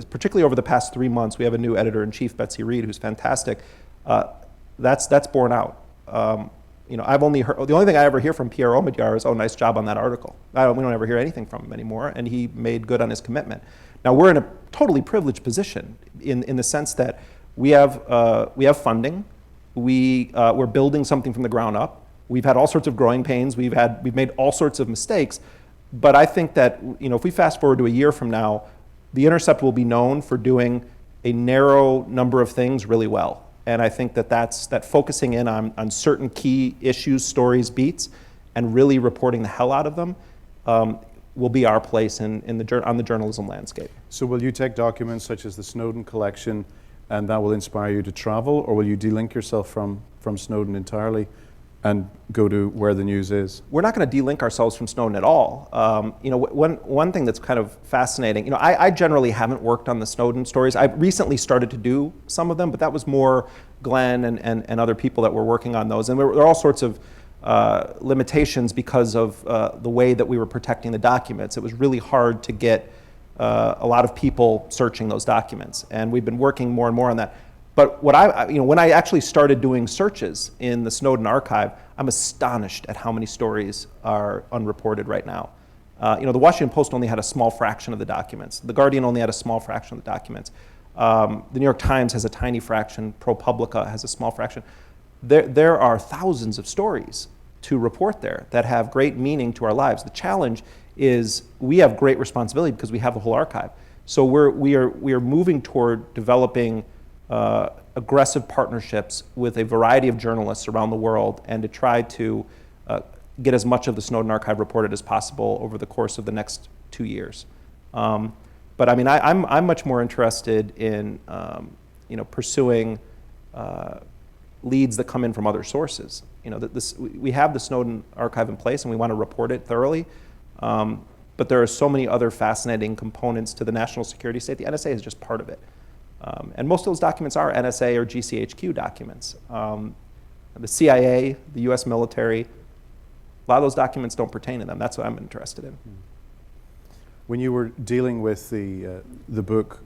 particularly over the past 3 months, we have a new editor-in-chief, Betsy Reed, who's fantastic. That's borne out. You know, I've only heard, the only thing I ever hear from Pierre Omidyar is, oh, nice job on that article. We don't ever hear anything from him anymore, and he made good on his commitment. Now, we're in a totally privileged position in the sense that we have funding, we're building something from the ground up, we've had all sorts of growing pains, we've made all sorts of mistakes, but I think that, you know, if we fast forward to a year from now, the Intercept will be known for doing a narrow number of things really well. And I think that focusing in on certain key issues, stories, beats, and really reporting the hell out of them will be our place on the journalism landscape. So will you take documents such as the Snowden collection, and that will inspire you to travel, or will you delink yourself from Snowden entirely and go to where the news is? We're not going to delink ourselves from Snowden at all. You know, one thing that's kind of fascinating, you know, I generally haven't worked on the Snowden stories. I recently started to do some of them, but that was more Glenn and other people that were working on those. And there were all sorts of limitations because of the way that we were protecting the documents. It was really hard to get a lot of people searching those documents. And we've been working more and more on that. But when I actually started doing searches in the Snowden archive, I'm astonished at how many stories are unreported right now. You know, the Washington Post only had a small fraction of the documents. The Guardian only had a small fraction of the documents. The New York Times has a tiny fraction. ProPublica has a small fraction. There are thousands of stories to report there that have great meaning to our lives. The challenge is we have great responsibility because we have the whole archive. So we are moving toward developing aggressive partnerships with a variety of journalists around the world, and to try to get as much of the Snowden archive reported as possible over the course of the next 2 years. But I mean, I'm much more interested in you know, pursuing leads that come in from other sources. You know, we have the Snowden archive in place, and we want to report it thoroughly. But but there are so many other fascinating components to the national security state. The NSA is just part of it. And most of those documents are NSA or GCHQ documents. The CIA, the US military, a lot of those documents don't pertain to them. That's what I'm interested in. When you were dealing with the book,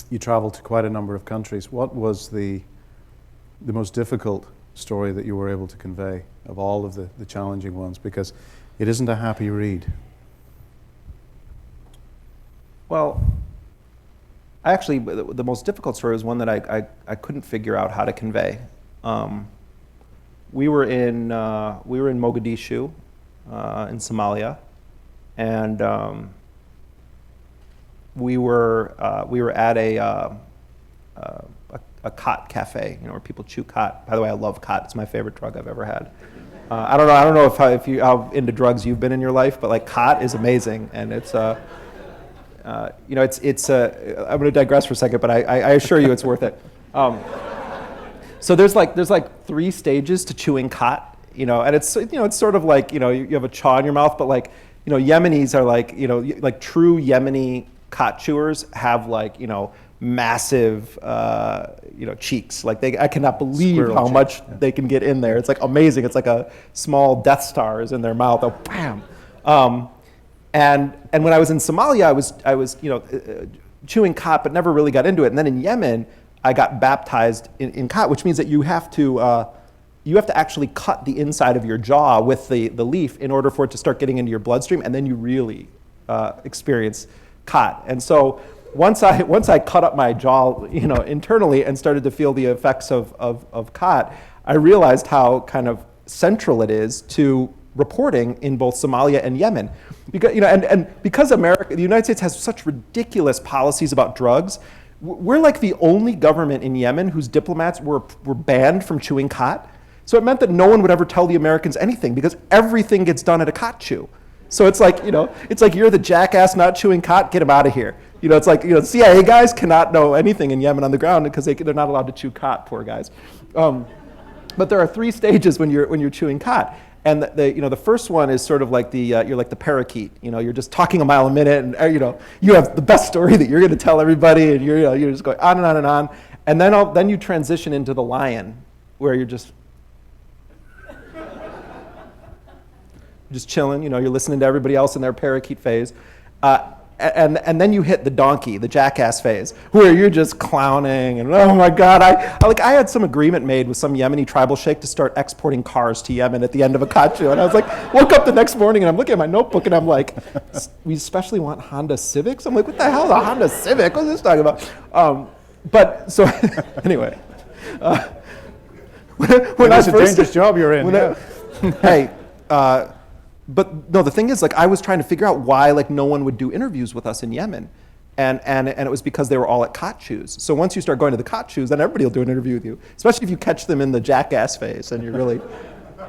you traveled to quite a number of countries. What was the most difficult story that you were able to convey of all of the challenging ones? Because it isn't a happy read. Well, actually, the most difficult story was one that I couldn't figure out how to convey. We were in Mogadishu, in Somalia, and we were at a khat cafe, where people chew khat. By the way, I love khat. It's my favorite drug I've ever had. I don't know if you how into drugs you've been in your life, but like khat is amazing, and it's I'm going to digress for a second, but I assure you it's worth it. So there's like 3 stages to chewing khat, and it's it's sort of like you have a chaw in your mouth, but like Yemenis are like true Yemeni khat chewers have massive cheeks. Like I cannot believe Squirrel how cheek. much they can get in there. It's like amazing. It's like a small Death Star is in their mouth. Oh, bam. And when I was in Somalia, I was chewing khat, but never really got into it. And then in Yemen, I got baptized in khat, which means that you have to actually cut the inside of your jaw with the leaf in order for it to start getting into your bloodstream, and then you really experience khat. And so once I cut up my jaw, internally and started to feel the effects of khat, I realized how kind of central it is to reporting in both Somalia and Yemen. Because, and because the United States has such ridiculous policies about drugs, we're like the only government in Yemen whose diplomats were banned from chewing khat. So it meant that no one would ever tell the Americans anything because everything gets done at a khat chew. So it's like, you're the jackass not chewing khat, get him out of here. It's like, CIA guys cannot know anything in Yemen on the ground because they're not allowed to chew khat, poor guys. But there are 3 stages when you're chewing khat. And the first one is sort of like you're like the parakeet. You're just talking a mile a minute, and you have the best story that you're going to tell everybody, and you're just going on and on and on. And then you transition into the lion, where you're just chilling. You're listening to everybody else in their parakeet phase. And then you hit the donkey, the jackass phase, where you're just clowning and oh my God, I had some agreement made with some Yemeni tribal sheikh to start exporting cars to Yemen at the end of a khat chew, and I was like, woke up the next morning and I'm looking at my notebook and I'm like, we especially want Honda Civics. I'm like, what the hell is a Honda Civic? What's this talking about? But so anyway, when That's a dangerous job you're in. Hey. But no, the thing is, I was trying to figure out why, no one would do interviews with us in Yemen, and it was because they were all at khat chews. So once you start going to the khat chews, then everybody will do an interview with you, especially if you catch them in the jackass phase, and you're really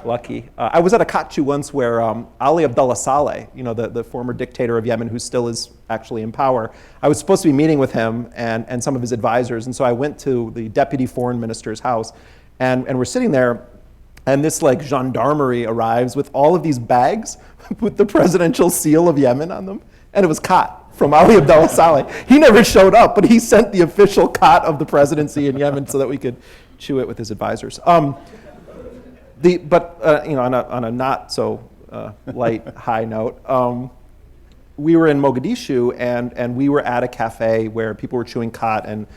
lucky. I was at a khat chew once where Ali Abdullah Saleh, the former dictator of Yemen, who still is actually in power, I was supposed to be meeting with him and some of his advisors, and so I went to the deputy foreign minister's house, and we're sitting there. And this gendarmerie arrives with all of these bags with the presidential seal of Yemen on them. And it was khat from Ali Abdullah Saleh. He never showed up, but he sent the official khat of the presidency in Yemen so that we could chew it with his advisors. On a not so light high note, we were in Mogadishu and we were at a cafe where people were chewing khat and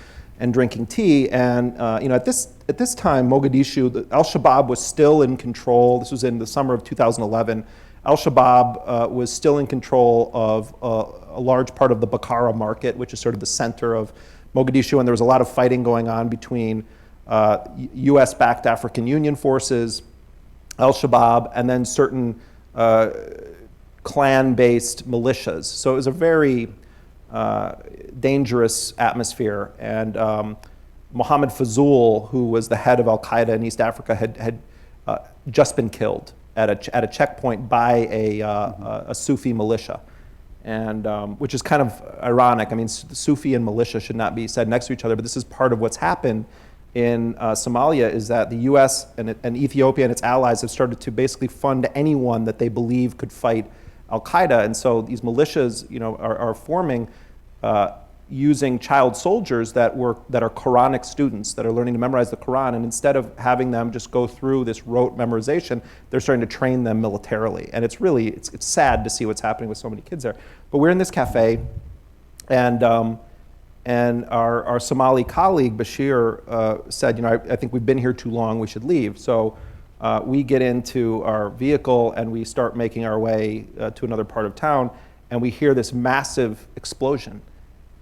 drinking tea, and at this time, Mogadishu, Al-Shabaab was still in control. This was in the summer of 2011. Al-Shabaab was still in control of a large part of the Bakara market, which is sort of the center of Mogadishu, and there was a lot of fighting going on between US-backed African Union forces, Al-Shabaab, and then certain clan-based militias. So it was a very dangerous atmosphere, and Mohammed Fazul, who was the head of Al-Qaeda in East Africa, had just been killed at a checkpoint by a Sufi militia, and which is kind of ironic. I mean, Sufi and militia should not be said next to each other, but this is part of what's happened in Somalia, is that the US and Ethiopia and its allies have started to basically fund anyone that they believe could fight Al-Qaeda. And so these militias, are forming using child soldiers that are Quranic students that are learning to memorize the Quran. And instead of having them just go through this rote memorization, they're starting to train them militarily. And it's really, it's sad to see what's happening with so many kids there. But we're in this cafe, and our Somali colleague, Bashir, said, I think we've been here too long, we should leave. So we get into our vehicle and we start making our way to another part of town, and we hear this massive explosion.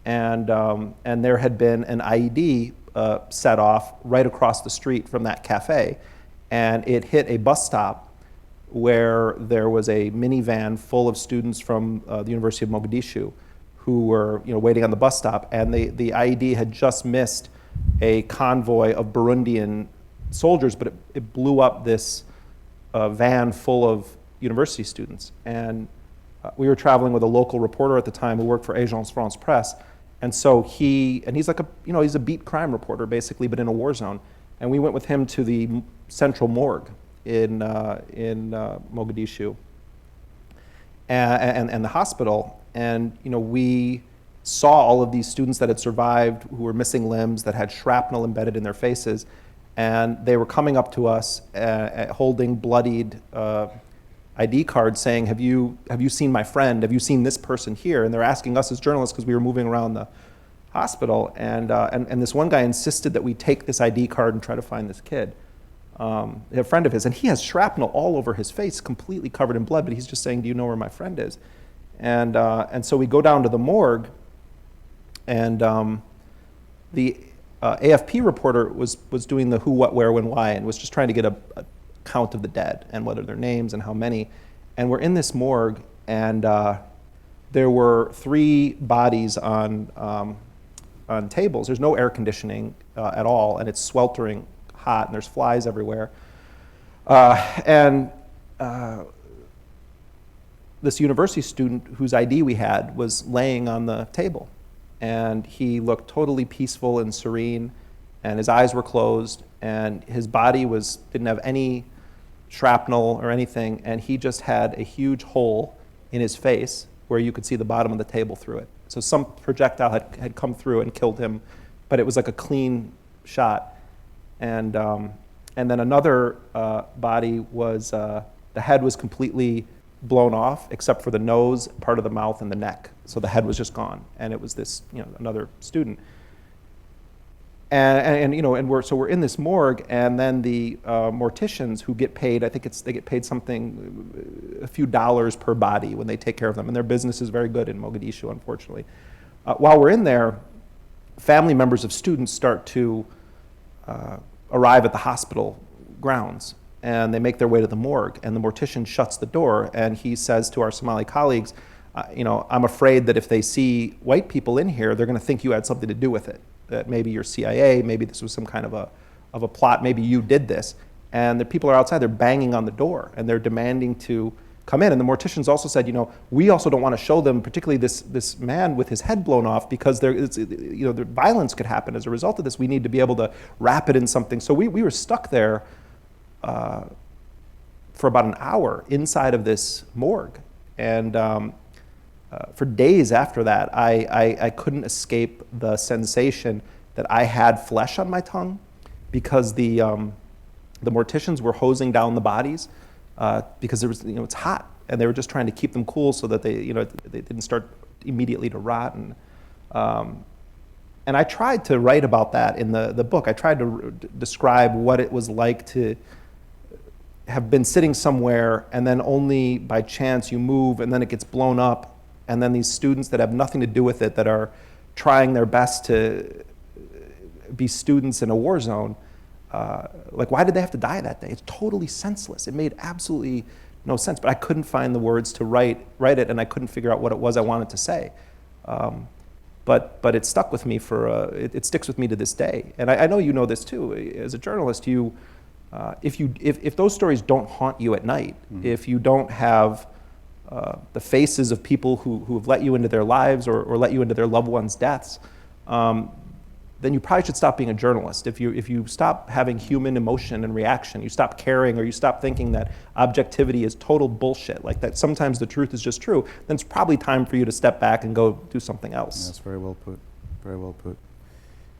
And there had been an IED set off right across the street from that cafe, and it hit a bus stop where there was a minivan full of students from the University of Mogadishu who were waiting on the bus stop, and the IED had just missed a convoy of Burundian soldiers, but it blew up this van full of university students. And we were traveling with a local reporter at the time who worked for Agence France Presse. And so he's like he's a beat crime reporter basically, but in a war zone. And we went with him to the central morgue in Mogadishu and the hospital. And we saw all of these students that had survived, who were missing limbs, that had shrapnel embedded in their faces. And they were coming up to us holding bloodied ID cards saying, have you seen my friend? Have you seen this person here? And they're asking us as journalists, because we were moving around the hospital. And this one guy insisted that we take this ID card and try to find this kid, a friend of his. And he has shrapnel all over his face, completely covered in blood, but he's just saying, do you know where my friend is? And so we go down to the morgue, and the AFP reporter was doing the who, what, where, when, why, and was just trying to get a count of the dead and what are their names and how many. And we're in this morgue, and there were 3 bodies on tables. There's no air conditioning at all, and it's sweltering hot, and there's flies everywhere. This university student whose ID we had was laying on the table, and he looked totally peaceful and serene, and his eyes were closed, and his body didn't have any shrapnel or anything, and he just had a huge hole in his face where you could see the bottom of the table through it. So some projectile had come through and killed him, but it was like a clean shot. And then another body was, the head was completely blown off except for the nose, part of the mouth, and the neck. So the head was just gone, and it was this, another student. So we're in this morgue, and then the morticians who get paid, I think they get paid something, a few dollars per body when they take care of them, and their business is very good in Mogadishu, unfortunately. While we're in there, family members of students start to arrive at the hospital grounds, and they make their way to the morgue, and the mortician shuts the door, and he says to our Somali colleagues, I'm afraid that if they see white people in here, they're going to think you had something to do with it. That maybe you're CIA, maybe this was some kind of a plot, maybe you did this. And the people are outside, they're banging on the door, and they're demanding to come in. And the morticians also said, we also don't want to show them, particularly this man with his head blown off, because the violence could happen as a result of this. We need to be able to wrap it in something. So we were stuck there for about an hour inside of this morgue. And for days after that, I couldn't escape the sensation that I had flesh on my tongue, because the morticians were hosing down the bodies because there was, it's hot, and they were just trying to keep them cool so that they didn't start immediately to rot. And I tried to write about that in the book. I tried to describe what it was like to have been sitting somewhere, and then only by chance you move, and then it gets blown up. And then these students that have nothing to do with it, that are trying their best to be students in a war zone, why did they have to die that day? It's totally senseless. It made absolutely no sense, but I couldn't find the words to write it, and I couldn't figure out what it was I wanted to say. But it stuck with me it sticks with me to this day. And I know you know this too. As a journalist, if those stories don't haunt you at night, if you don't have the faces of people who have let you into their lives or let you into their loved ones' deaths, then you probably should stop being a journalist. If you stop having human emotion and reaction, you stop caring, or you stop thinking that objectivity is total bullshit, like that sometimes the truth is just true, then it's probably time for you to step back and go do something else. That's very well put. Very well put.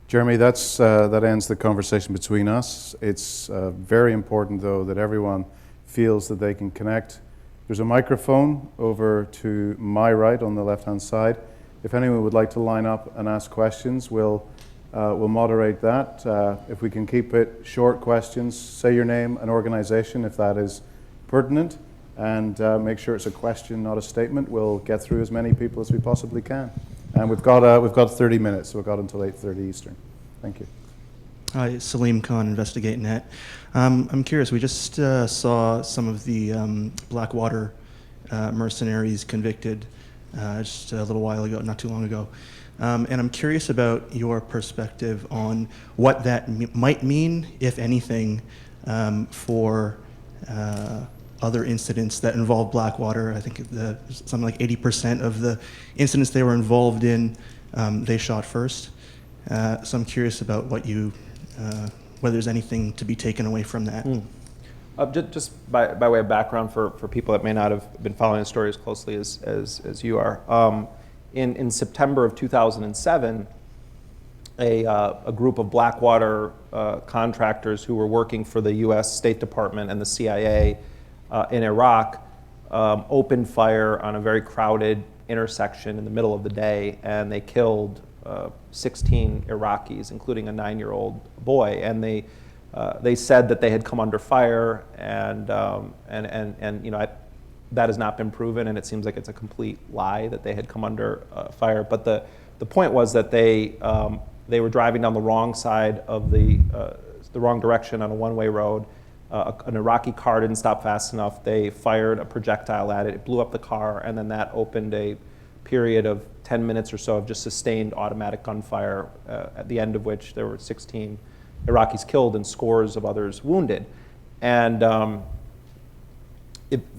Jeremy, that ends the conversation between us. It's very important, though, that everyone feels that they can connect. There's a microphone over to my right on the left-hand side. If anyone would like to line up and ask questions, we'll moderate that. If we can keep it short questions, say your name and organization if that is pertinent, and make sure it's a question, not a statement. We'll get through as many people as we possibly can. And we've got 30 minutes, so we've got until 8:30 Eastern. Thank you. Hi, Salim Khan, InvestigateNet. I'm curious, we just saw some of the Blackwater mercenaries convicted just a little while ago, not too long ago. And I'm curious about your perspective on what that might mean, if anything, for other incidents that involve Blackwater. I think something like 80% of the incidents they were involved in, they shot first. So I'm curious about what whether there's anything to be taken away from that. Just by way of background for people that may not have been following the story as closely as you are. In September of 2007, a group of Blackwater contractors who were working for the U.S. State Department and the CIA in Iraq opened fire on a very crowded intersection in the middle of the day, and they killed 16 Iraqis, including a 9-year-old boy. And they said that they had come under fire, and that has not been proven, and it seems like it's a complete lie that they had come under fire. But the point was that they were driving down the wrong side of the wrong direction on a one-way road. An Iraqi car didn't stop fast enough. They fired a projectile at it. It blew up the car, and then that opened a period of 10 minutes or so of just sustained automatic gunfire, at the end of which there were 16 Iraqis killed and scores of others wounded. And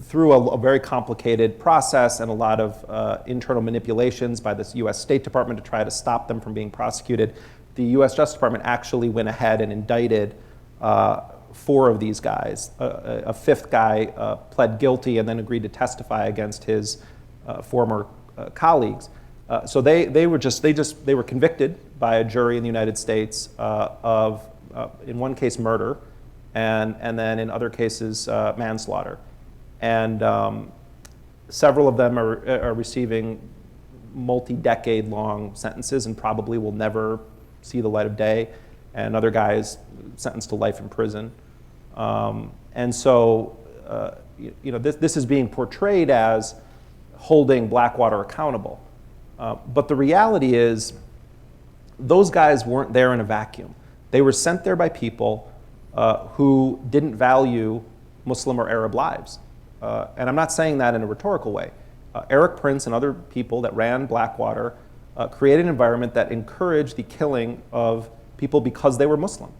through a very complicated process and a lot of internal manipulations by the U.S. State Department to try to stop them from being prosecuted, the U.S. Justice Department actually went ahead and indicted 4 of these guys. A 5th guy pled guilty and then agreed to testify against his former colleagues. So they were convicted by a jury in the United States of, in one case, murder, and then in other cases, manslaughter. And several of them are receiving multi-decade-long sentences and probably will never see the light of day. And other guys sentenced to life in prison. And so, this is being portrayed as holding Blackwater accountable. But the reality is, those guys weren't there in a vacuum. They were sent there by people who didn't value Muslim or Arab lives. And I'm not saying that in a rhetorical way. Eric Prince and other people that ran Blackwater created an environment that encouraged the killing of people because they were Muslim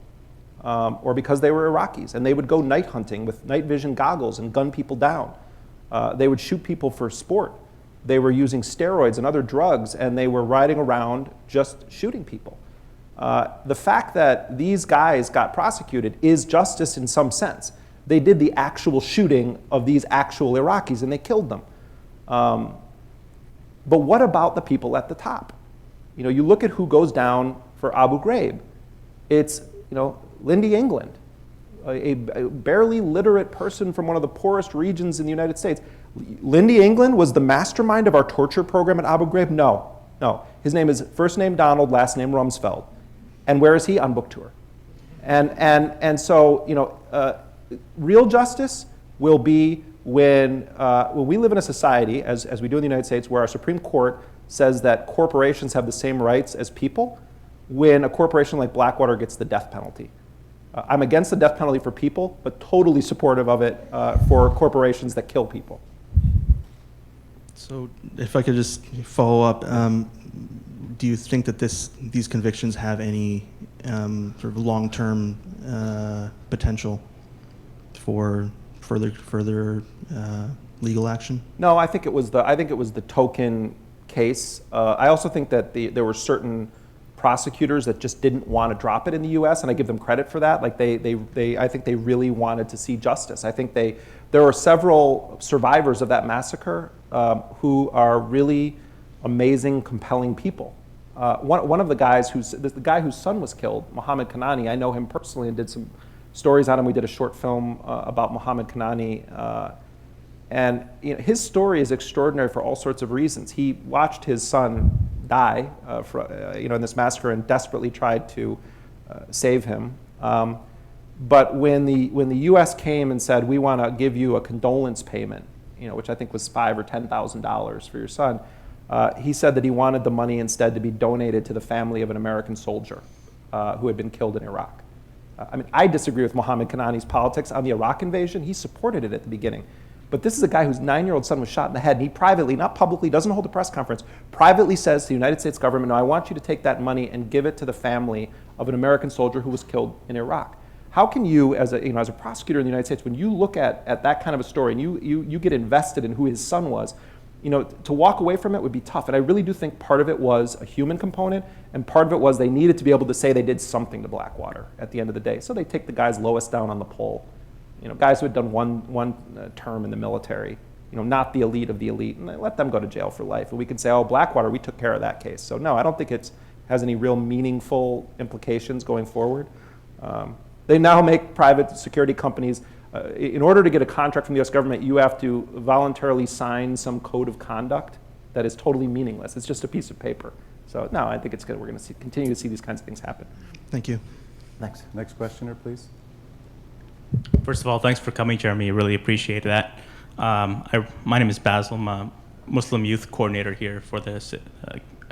or because they were Iraqis. And they would go night hunting with night vision goggles and gun people down. They would shoot people for sport. They were using steroids and other drugs, and they were riding around just shooting people. The fact that these guys got prosecuted is justice in some sense. They did the actual shooting of these actual Iraqis, and they killed them. But what about the people at the top? You look at who goes down for Abu Ghraib. It's Lindy England, a barely literate person from one of the poorest regions in the United States. Lindy England was the mastermind of our torture program at Abu Ghraib? No. His name is first name Donald, last name Rumsfeld. And where is he? On book tour. And so, real justice will be when we live in a society, as we do in the United States, where our Supreme Court says that corporations have the same rights as people, when a corporation like Blackwater gets the death penalty. I'm against the death penalty for people, but totally supportive of it for corporations that kill people. So if I could just follow up, do you think that these convictions have any sort of long-term potential for further legal action? No, I think it was the token case. I also think that there were certain prosecutors that just didn't want to drop it in the U.S., and I give them credit for that. Like I think they really wanted to see justice. I think there are several survivors of that massacre who are really amazing, compelling people. One of the guys the guy whose son was killed, Mohammed Kanani, I know him personally and did some stories on him. We did a short film about Mohammed Kanani. And his story is extraordinary for all sorts of reasons. He watched his son die in this massacre and desperately tried to save him. But when the U.S. came and said, we want to give you a condolence payment, which I think was $5,000 or $10,000 for your son, he said that he wanted the money instead to be donated to the family of an American soldier who had been killed in Iraq. I disagree with Mohammed Kanani's politics on the Iraq invasion. He supported it at the beginning. But this is a guy whose 9-year-old son was shot in the head, and he privately, not publicly, doesn't hold a press conference, privately says to the United States government, no, I want you to take that money and give it to the family of an American soldier who was killed in Iraq. How can you, as a prosecutor in the United States, when you look at that kind of a story and you get invested in who his son was, to walk away from it would be tough. And I really do think part of it was a human component, and part of it was they needed to be able to say they did something to Blackwater at the end of the day. So they take the guys lowest down on the poll. Guys who had done one term in the military, not the elite of the elite, and they let them go to jail for life. And we can say, oh, Blackwater, we took care of that case. So no, I don't think it has any real meaningful implications going forward. They now make private security companies, in order to get a contract from the US government, you have to voluntarily sign some code of conduct that is totally meaningless. It's just a piece of paper. So no, I think we're going to continue to see these kinds of things happen. Thank you. Next questioner, please. First of all, thanks for coming, Jeremy. Really appreciate that. My name is Basil. I'm a Muslim youth coordinator here for this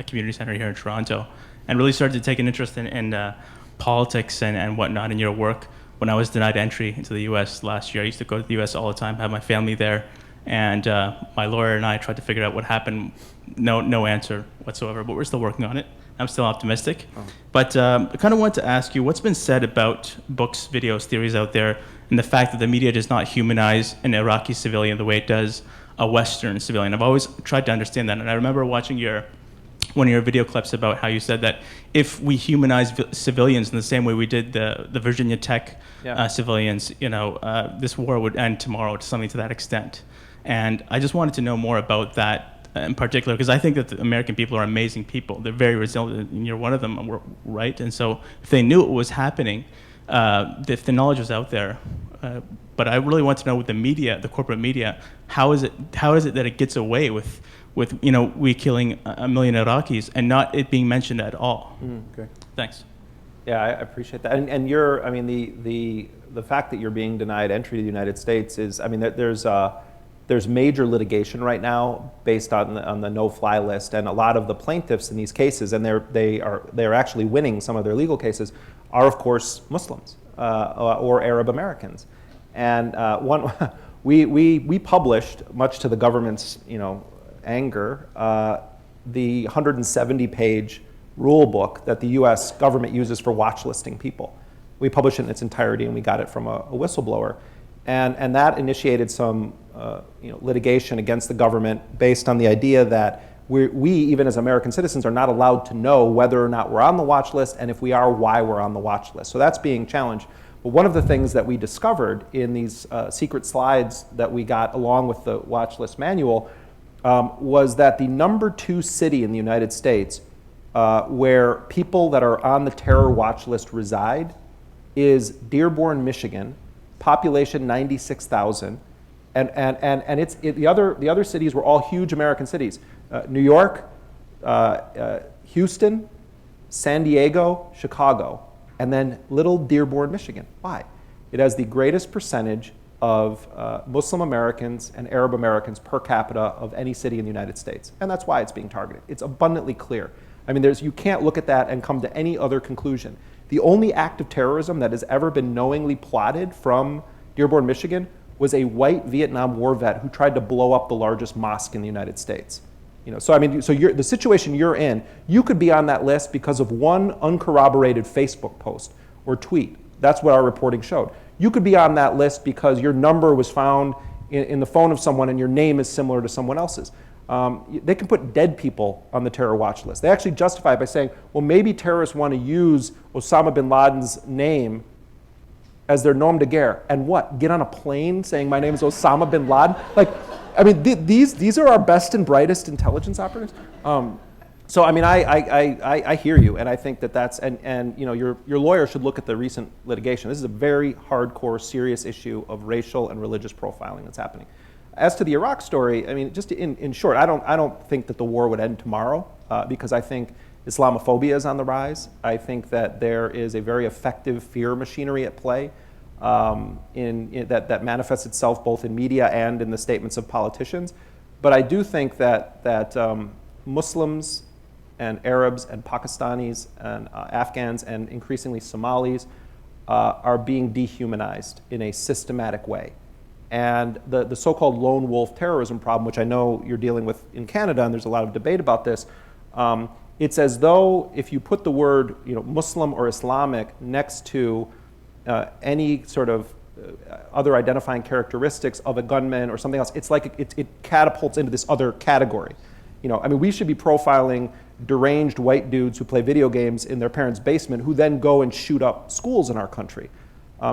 community center here in Toronto, and really started to take an interest in politics and whatnot in your work when I was denied entry into the U.S. last year. I used to go to the U.S. all the time, have my family there, and my lawyer and I tried to figure out what happened. No answer whatsoever, but we're still working on it. I'm still optimistic. But I kind of want to ask you, what's been said about books, videos, theories out there, and the fact that the media does not humanize an Iraqi civilian the way it does a Western civilian? I've always tried to understand that, and I remember watching one of your video clips about how you said that if we humanize civilians in the same way we did the Virginia Tech civilians, this war would end tomorrow, to something to that extent. And I just wanted to know more about that in particular, because I think that the American people are amazing people. They're very resilient, and you're one of them, right? And so if they knew it was happening, if the knowledge was out there, but I really want to know with the media, the corporate media, how is it that it gets away with we killing 1 million Iraqis and not it being mentioned at all? Okay. Thanks. Yeah, I appreciate that. And the fact that you're being denied entry to the United States is, there's major litigation right now based on the no-fly list, and a lot of the plaintiffs in these cases, and they are actually winning some of their legal cases, are of course Muslims or Arab Americans. And we published, much to the government's anger, the 170-page rule book that the U.S. government uses for watch listing people. We published it in its entirety, and we got it from a whistleblower. And that initiated some litigation against the government based on the idea that we, even as American citizens, are not allowed to know whether or not we're on the watch list, and if we are, why we're on the watch list. So that's being challenged. But one of the things that we discovered in these secret slides that we got along with the watch list manual was that the number 2 city in the United States where people that are on the terror watch list reside is Dearborn, Michigan, population 96,000, and the other cities were all huge American cities: New York, Houston, San Diego, Chicago, and then little Dearborn, Michigan. Why? It has the greatest percentage of Muslim Americans and Arab Americans per capita of any city in the United States, and that's why it's being targeted. It's abundantly clear. You can't look at that and come to any other conclusion. The only act of terrorism that has ever been knowingly plotted from Dearborn, Michigan, was a white Vietnam War vet who tried to blow up the largest mosque in the United States. The situation you're in, you could be on that list because of one uncorroborated Facebook post or tweet. That's what our reporting showed. You could be on that list because your number was found in the phone of someone and your name is similar to someone else's. They can put dead people on the terror watch list. They actually justify it by saying, well, maybe terrorists want to use Osama bin Laden's name as their nom de guerre. And what? Get on a plane saying my name is Osama bin Laden? Like, I mean, these are our best and brightest intelligence operatives. So I mean, I hear you, and I think that's and you know, your lawyer should look at the recent litigation. This is a very hardcore, serious issue of racial and religious profiling that's happening. As to the Iraq story, I mean, just in short, I don't think that the war would end tomorrow because I think Islamophobia is on the rise. I think that there is a very effective fear machinery at play that manifests itself both in media and in the statements of politicians. But I do think that Muslims and Arabs and Pakistanis and Afghans and increasingly Somalis are being dehumanized in a systematic way. And the so-called lone wolf terrorism problem, which I know you're dealing with in Canada, and there's a lot of debate about this, it's as though if you put the word Muslim or Islamic next to any sort of other identifying characteristics of a gunman or something else, it's like it catapults into this other category. I mean, we should be profiling deranged white dudes who play video games in their parents' basement who then go and shoot up schools in our country.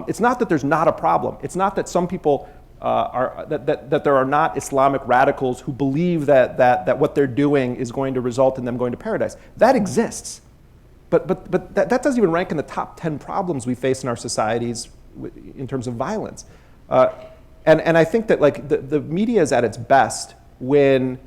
It's not that there's not a problem. It's not that some people that there are not Islamic radicals who believe that what they're doing is going to result in them going to paradise. That exists. But that doesn't even rank in the top 10 problems we face in our societies in terms of violence. And I think that like the media is at its best when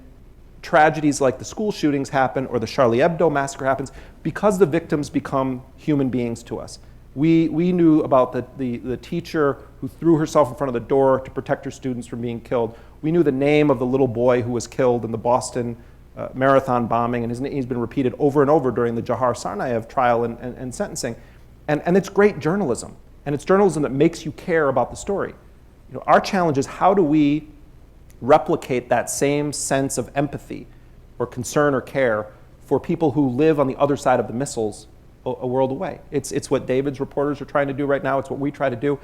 tragedies like the school shootings happen or the Charlie Hebdo massacre happens because the victims become human beings to us. We knew about the teacher who threw herself in front of the door to protect her students from being killed. We knew the name of the little boy who was killed in the Boston marathon bombing, and he's been repeated over and over during the Jahar Tsarnaev trial and sentencing. And it's great journalism. And it's journalism that makes you care about the story. Our challenge is how do we replicate that same sense of empathy or concern or care for people who live on the other side of the missiles a world away. It's what David's reporters are trying to do right now. It's what we try to do.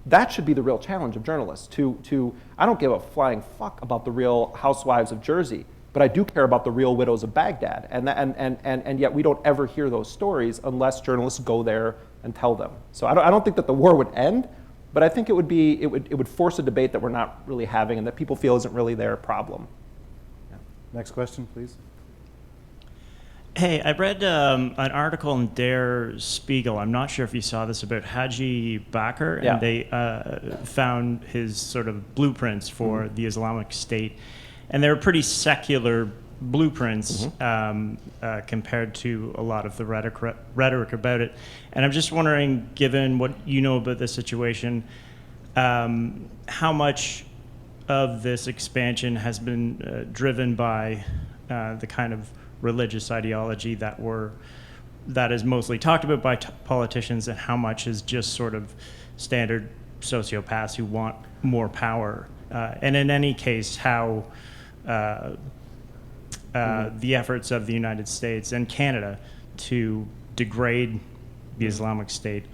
That should be the real challenge of journalists. I don't give a flying fuck about the real housewives of Jersey, but I do care about the real widows of Baghdad. And yet we don't ever hear those stories unless journalists go there and tell them. So I don't think that the war would end, but I think it would force a debate that we're not really having and that people feel isn't really their problem. Yeah. Next question, please. Hey, I read an article in Der Spiegel. I'm not sure if you saw this, about Haji Bakr, and they found his sort of blueprints for the Islamic State, and they were pretty secular blueprints compared to a lot of the rhetoric about it. And I'm just wondering, given what you know about the situation, how much of this expansion has been driven by the kind of religious ideology that is mostly talked about by politicians, and how much is just sort of standard sociopaths who want more power? And in any case, how the efforts of the United States and Canada to degrade the Islamic State,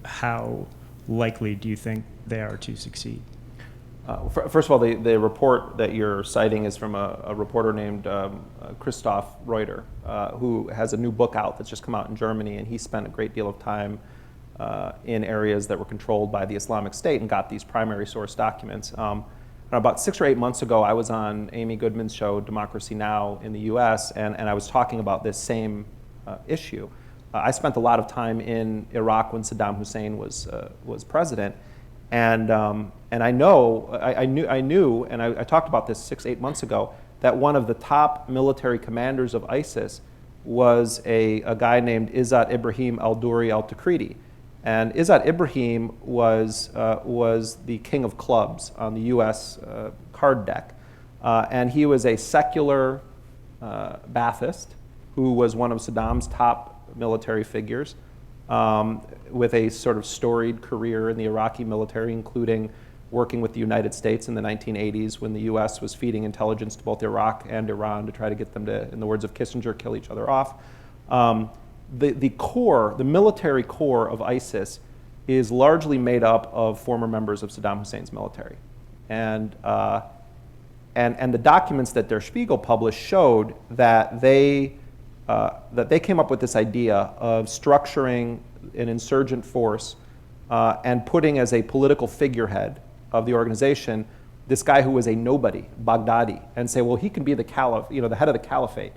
how likely do you think they are to succeed? First of all, the report that you're citing is from a reporter named Christoph Reuter, who has a new book out that's just come out in Germany, and he spent a great deal of time in areas that were controlled by the Islamic State and got these primary source documents. About 6 or 8 months ago, I was on Amy Goodman's show, Democracy Now! In the US, and I was talking about this same issue. I spent a lot of time in Iraq when Saddam Hussein was president, and I knew, and I talked about this 6-8 months ago, that one of the top military commanders of ISIS was a guy named Izzat Ibrahim al-Duri al-Takriti. And Izzat Ibrahim was the king of clubs on the US card deck. And he was a secular Ba'athist who was one of Saddam's top military figures, with a sort of storied career in the Iraqi military, including working with the United States in the 1980s when the US was feeding intelligence to both Iraq and Iran to try to get them to, in the words of Kissinger, kill each other off. The core, the military core of ISIS is largely made up of former members of Saddam Hussein's military. And And the documents that Der Spiegel published showed that they came up with this idea of structuring an insurgent force and putting as a political figurehead of the organization this guy who was a nobody, Baghdadi, and say, well, he can be the caliph, the head of the caliphate.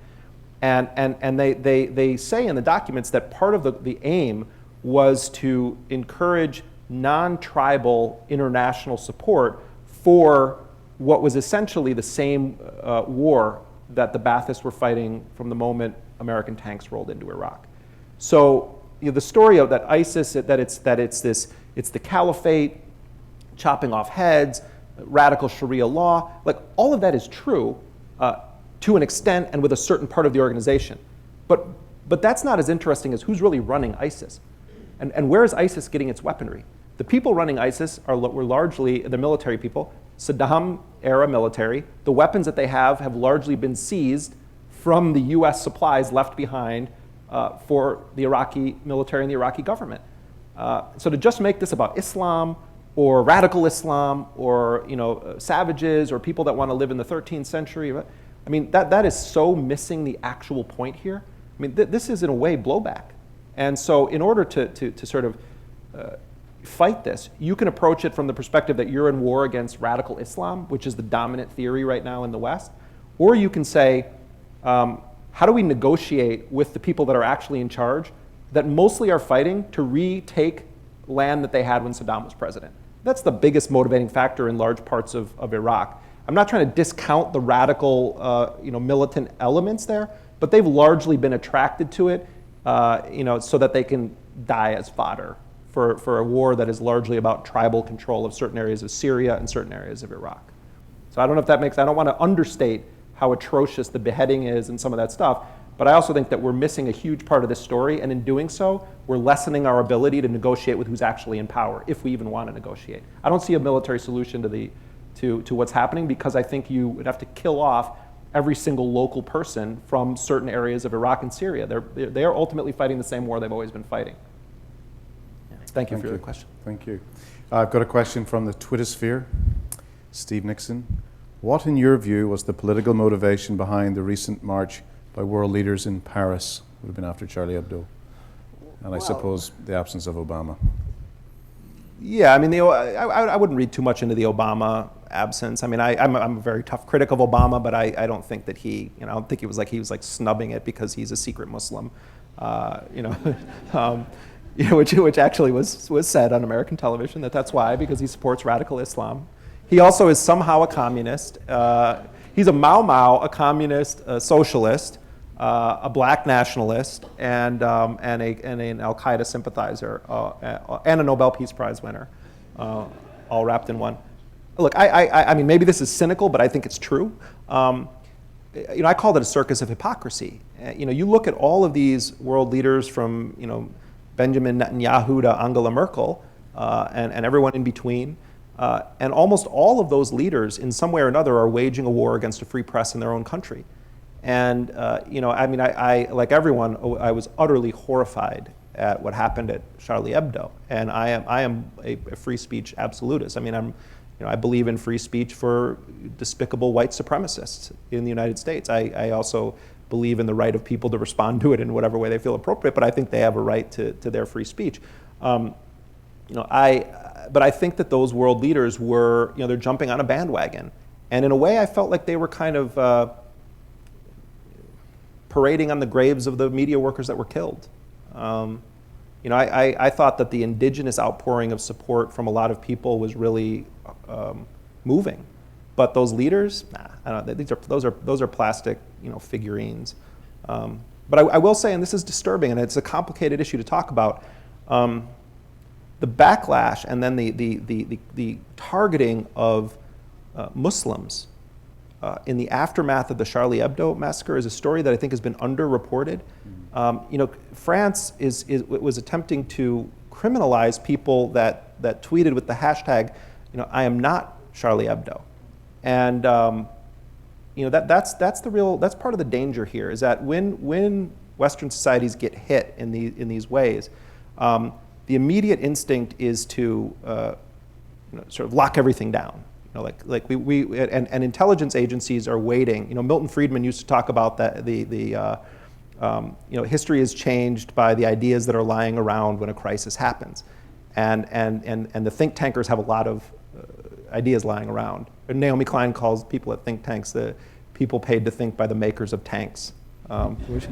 And they say in the documents that part of the aim was to encourage non-tribal international support for what was essentially the same war that the Baathists were fighting from the moment American tanks rolled into Iraq. So the story of that ISIS, it's the caliphate, chopping off heads, radical Sharia law, like all of that is true to an extent and with a certain part of the organization. But that's not as interesting as who's really running ISIS. And where is ISIS getting its weaponry? The people running ISIS were largely the military people, Saddam-era military. The weapons that they have largely been seized from the US supplies left behind for the Iraqi military and the Iraqi government. So to just make this about Islam or radical Islam or savages or people that want to live in the 13th century, I mean, that is so missing the actual point here. I mean, this is in a way blowback. And so in order to sort of fight this, you can approach it from the perspective that you're in war against radical Islam, which is the dominant theory right now in the West. Or you can say, how do we negotiate with the people that are actually in charge that mostly are fighting to retake land that they had when Saddam was president? That's the biggest motivating factor in large parts of Iraq. I'm not trying to discount the radical militant elements there, but they've largely been attracted to it so that they can die as fodder for a war that is largely about tribal control of certain areas of Syria and certain areas of Iraq. So I don't know if that makes, I don't want to understate how atrocious the beheading is and some of that stuff, but I also think that we're missing a huge part of this story, and in doing so, we're lessening our ability to negotiate with who's actually in power, if we even want to negotiate. I don't see a military solution to what's happening, because I think you would have to kill off every single local person from certain areas of Iraq and Syria. They are ultimately fighting the same war they've always been fighting. Thank you for your question. Thank you. I've got a question from the Twitter sphere. Steve Nixon. What, in your view, was the political motivation behind the recent march by world leaders in Paris? Would have been after Charlie Hebdo. And I suppose the absence of Obama. Yeah, I mean, I wouldn't read too much into the Obama absence. I mean, I'm a very tough critic of Obama, but I don't think that I don't think he was like snubbing it because he's a secret Muslim, which actually was said on American television that's why, because he supports radical Islam. He also is somehow a communist. He's a Mau Mau, a communist, a socialist, a black nationalist, and an Al-Qaeda sympathizer, and a Nobel Peace Prize winner, all wrapped in one. Look, I mean, maybe this is cynical, but I think it's true. I called it a circus of hypocrisy. You look at all of these world leaders from Benjamin Netanyahu to Angela Merkel, and everyone in between. And almost all of those leaders, in some way or another, are waging a war against a free press in their own country. And I mean, I like everyone, I was utterly horrified at what happened at Charlie Hebdo, and I am a free speech absolutist. I mean, I believe in free speech for despicable white supremacists in the United States. I also believe in the right of people to respond to it in whatever way they feel appropriate, but I think they have a right to their free speech. But I think that those world leaders were, they're jumping on a bandwagon. And in a way, I felt like they were kind of parading on the graves of the media workers that were killed. I thought that the indigenous outpouring of support from a lot of people was really moving. But those leaders, I don't know, those are plastic, figurines. But I will say, and this is disturbing, and it's a complicated issue to talk about, the backlash and then the targeting of Muslims in the aftermath of the Charlie Hebdo massacre is a story that I think has been underreported. France was attempting to criminalize people that tweeted with the hashtag, I am not Charlie Hebdo, and that's part of the danger here, is that when Western societies get hit in these ways. The immediate instinct is to sort of lock everything down. And intelligence agencies are waiting. Milton Friedman used to talk about that history is changed by the ideas that are lying around when a crisis happens, and the think tankers have a lot of ideas lying around. And Naomi Klein calls people at think tanks the people paid to think by the makers of tanks, which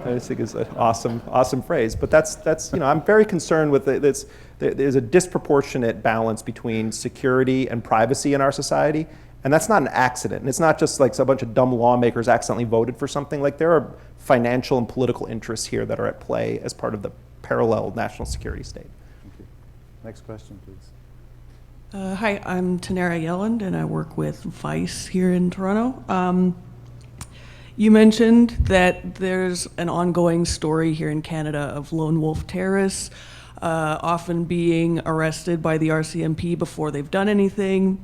I just think is an awesome phrase. But that's I'm very concerned with this. There's a disproportionate balance between security and privacy in our society. And that's not an accident. And it's not just like a bunch of dumb lawmakers accidentally voted for something. Like, there are financial and political interests here that are at play as part of the parallel national security state. Thank you. Next question, please. Hi, I'm Tanera Yelland, and I work with Vice here in Toronto. You mentioned that there's an ongoing story here in Canada of lone wolf terrorists often being arrested by the RCMP before they've done anything.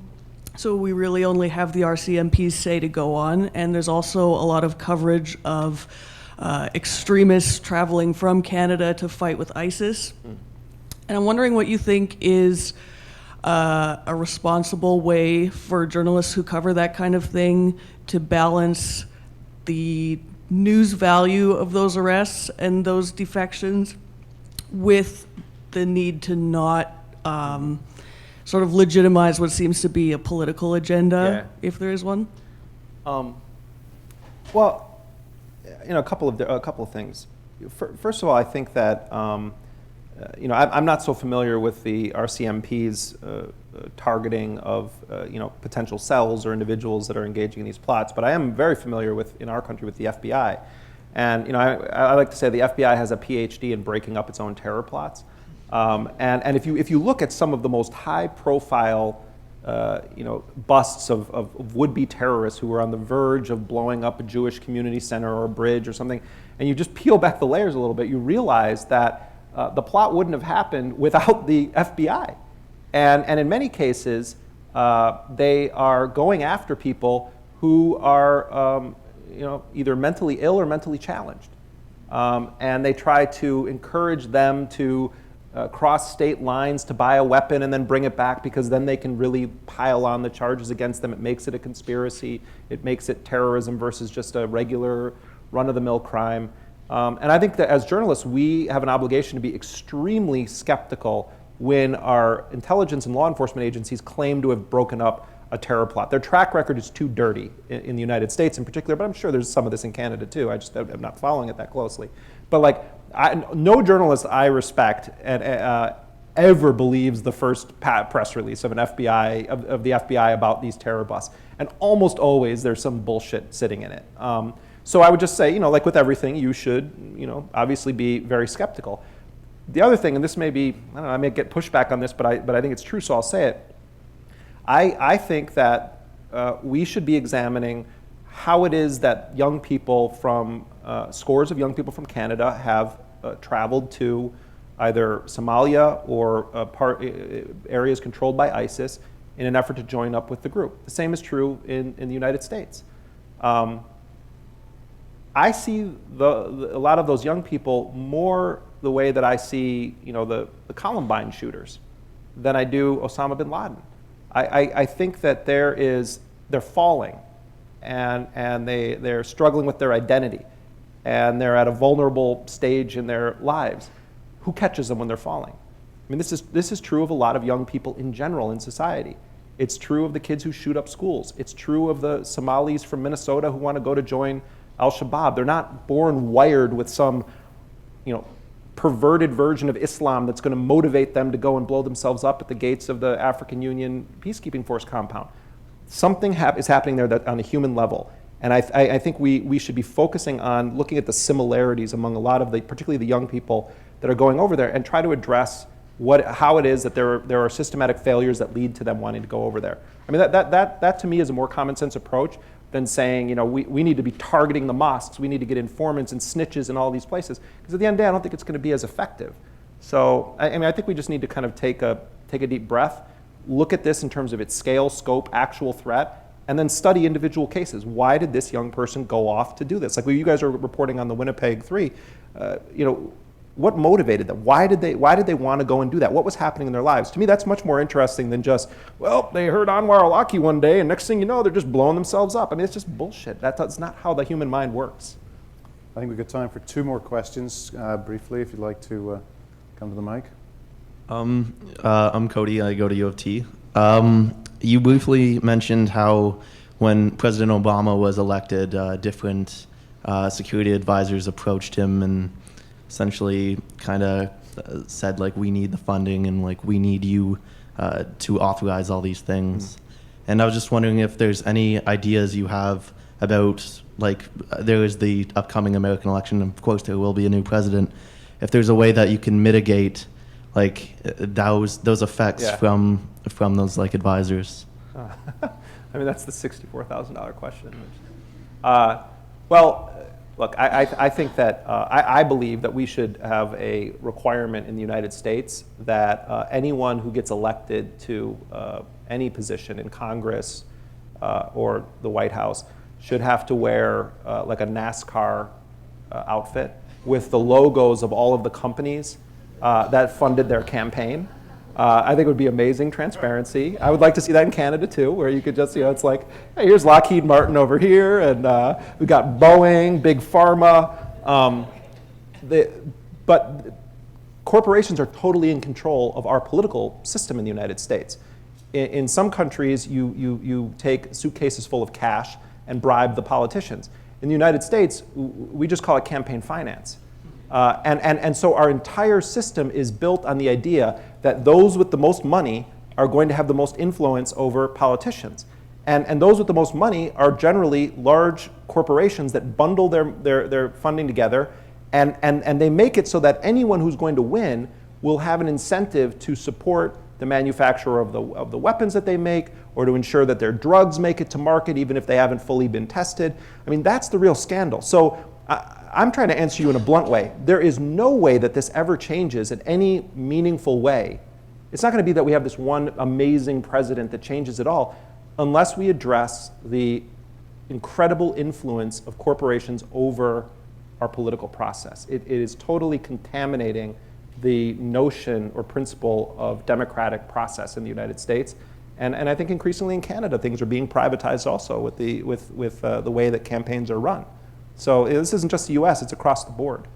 So we really only have the RCMP's say to go on, and there's also a lot of coverage of extremists traveling from Canada to fight with ISIS. And I'm wondering what you think is a responsible way for journalists who cover that kind of thing to balance the news value of those arrests and those defections with the need to not sort of legitimize what seems to be a political agenda, if there is one? Well, a couple of things. First of all, I think that I'm not so familiar with the RCMP's targeting of potential cells or individuals that are engaging in these plots, but I am very familiar in our country with the FBI, and I like to say the FBI has a PhD in breaking up its own terror plots, and if you look at some of the most high-profile busts of would-be terrorists who were on the verge of blowing up a Jewish community center or a bridge or something, and you just peel back the layers a little bit, you realize that the plot wouldn't have happened without the FBI. And in many cases, they are going after people who are either mentally ill or mentally challenged. And they try to encourage them to cross state lines to buy a weapon and then bring it back, because then they can really pile on the charges against them. It makes it a conspiracy. It makes it terrorism versus just a regular run-of-the-mill crime. And I think that as journalists, we have an obligation to be extremely skeptical when our intelligence and law enforcement agencies claim to have broken up a terror plot. Their track record is too dirty in the United States in particular, but I'm sure there's some of this in Canada too. I'm not following it that closely. But no journalist I respect ever believes the first press release of the FBI about these terror busts. And almost always there's some bullshit sitting in it. So I would just say, like with everything, you should, obviously be very skeptical. The other thing, and this may be, I don't know, I may get pushback on this, but I think it's true, so I'll say it. I think that we should be examining how it is that young people from, scores of young people from Canada have traveled to either Somalia or areas controlled by ISIS in an effort to join up with the group. The same is true in the United States. I see a lot of those young people more the way that I see, the Columbine shooters than I do Osama bin Laden. I think that they're falling, and they're struggling with their identity, and they're at a vulnerable stage in their lives. Who catches them when they're falling? I mean, this is true of a lot of young people in general in society. It's true of the kids who shoot up schools. It's true of the Somalis from Minnesota who want to go to join Al-Shabaab. They're not born wired with some, perverted version of Islam that's going to motivate them to go and blow themselves up at the gates of the African Union Peacekeeping Force compound. Something is happening there on a human level. And I think we should be focusing on looking at the similarities among a lot of particularly the young people that are going over there, and try to address how it is that there are systematic failures that lead to them wanting to go over there. I mean, that to me is a more common sense approach than saying, we need to be targeting the mosques, we need to get informants and snitches in all these places. Because at the end of the day, I don't think it's going to be as effective. So, I think we just need to kind of take a deep breath, look at this in terms of its scale, scope, actual threat, and then study individual cases. Why did this young person go off to do this? Like you guys are reporting on the Winnipeg 3, what motivated them? Why did they want to go and do that? What was happening in their lives? To me, that's much more interesting than just, well, they heard Anwar al-Awlaki one day, and next thing you know, they're just blowing themselves up. I mean, it's just bullshit. That's not how the human mind works. I think we've got time for 2 more questions, briefly, if you'd like to come to the mic. I'm Cody. I go to U of T. You briefly mentioned how when President Obama was elected, different security advisors approached him and essentially kind of said, like, we need the funding and, like, we need you to authorize all these things. And I was just wondering if there's any ideas you have about, like, there is the upcoming American election, and of course there will be a new president. If there's a way that you can mitigate, like, those effects from those, like, advisors. I mean, that's the $64,000 question. Well, look, I think that I believe that we should have a requirement in the United States that anyone who gets elected to any position in Congress or the White House should have to wear like a NASCAR outfit with the logos of all of the companies that funded their campaign. I think it would be amazing transparency. I would like to see that in Canada too, where you could just, it's like, hey, here's Lockheed Martin over here, and we got Boeing, Big Pharma. But corporations are totally in control of our political system in the United States. In some countries, you take suitcases full of cash and bribe the politicians. In the United States, we just call it campaign finance. And so our entire system is built on the idea that those with the most money are going to have the most influence over politicians. And those with the most money are generally large corporations that bundle their funding together, and they make it so that anyone who's going to win will have an incentive to support the manufacturer of the weapons that they make, or to ensure that their drugs make it to market even if they haven't fully been tested. I mean, that's the real scandal. So I'm trying to answer you in a blunt way. There is no way that this ever changes in any meaningful way. It's not going to be that we have this one amazing president that changes it all, unless we address the incredible influence of corporations over our political process. It is totally contaminating the notion or principle of democratic process in the United States. And I think increasingly in Canada, things are being privatized also with the way that campaigns are run. So this isn't just the US, it's across the board.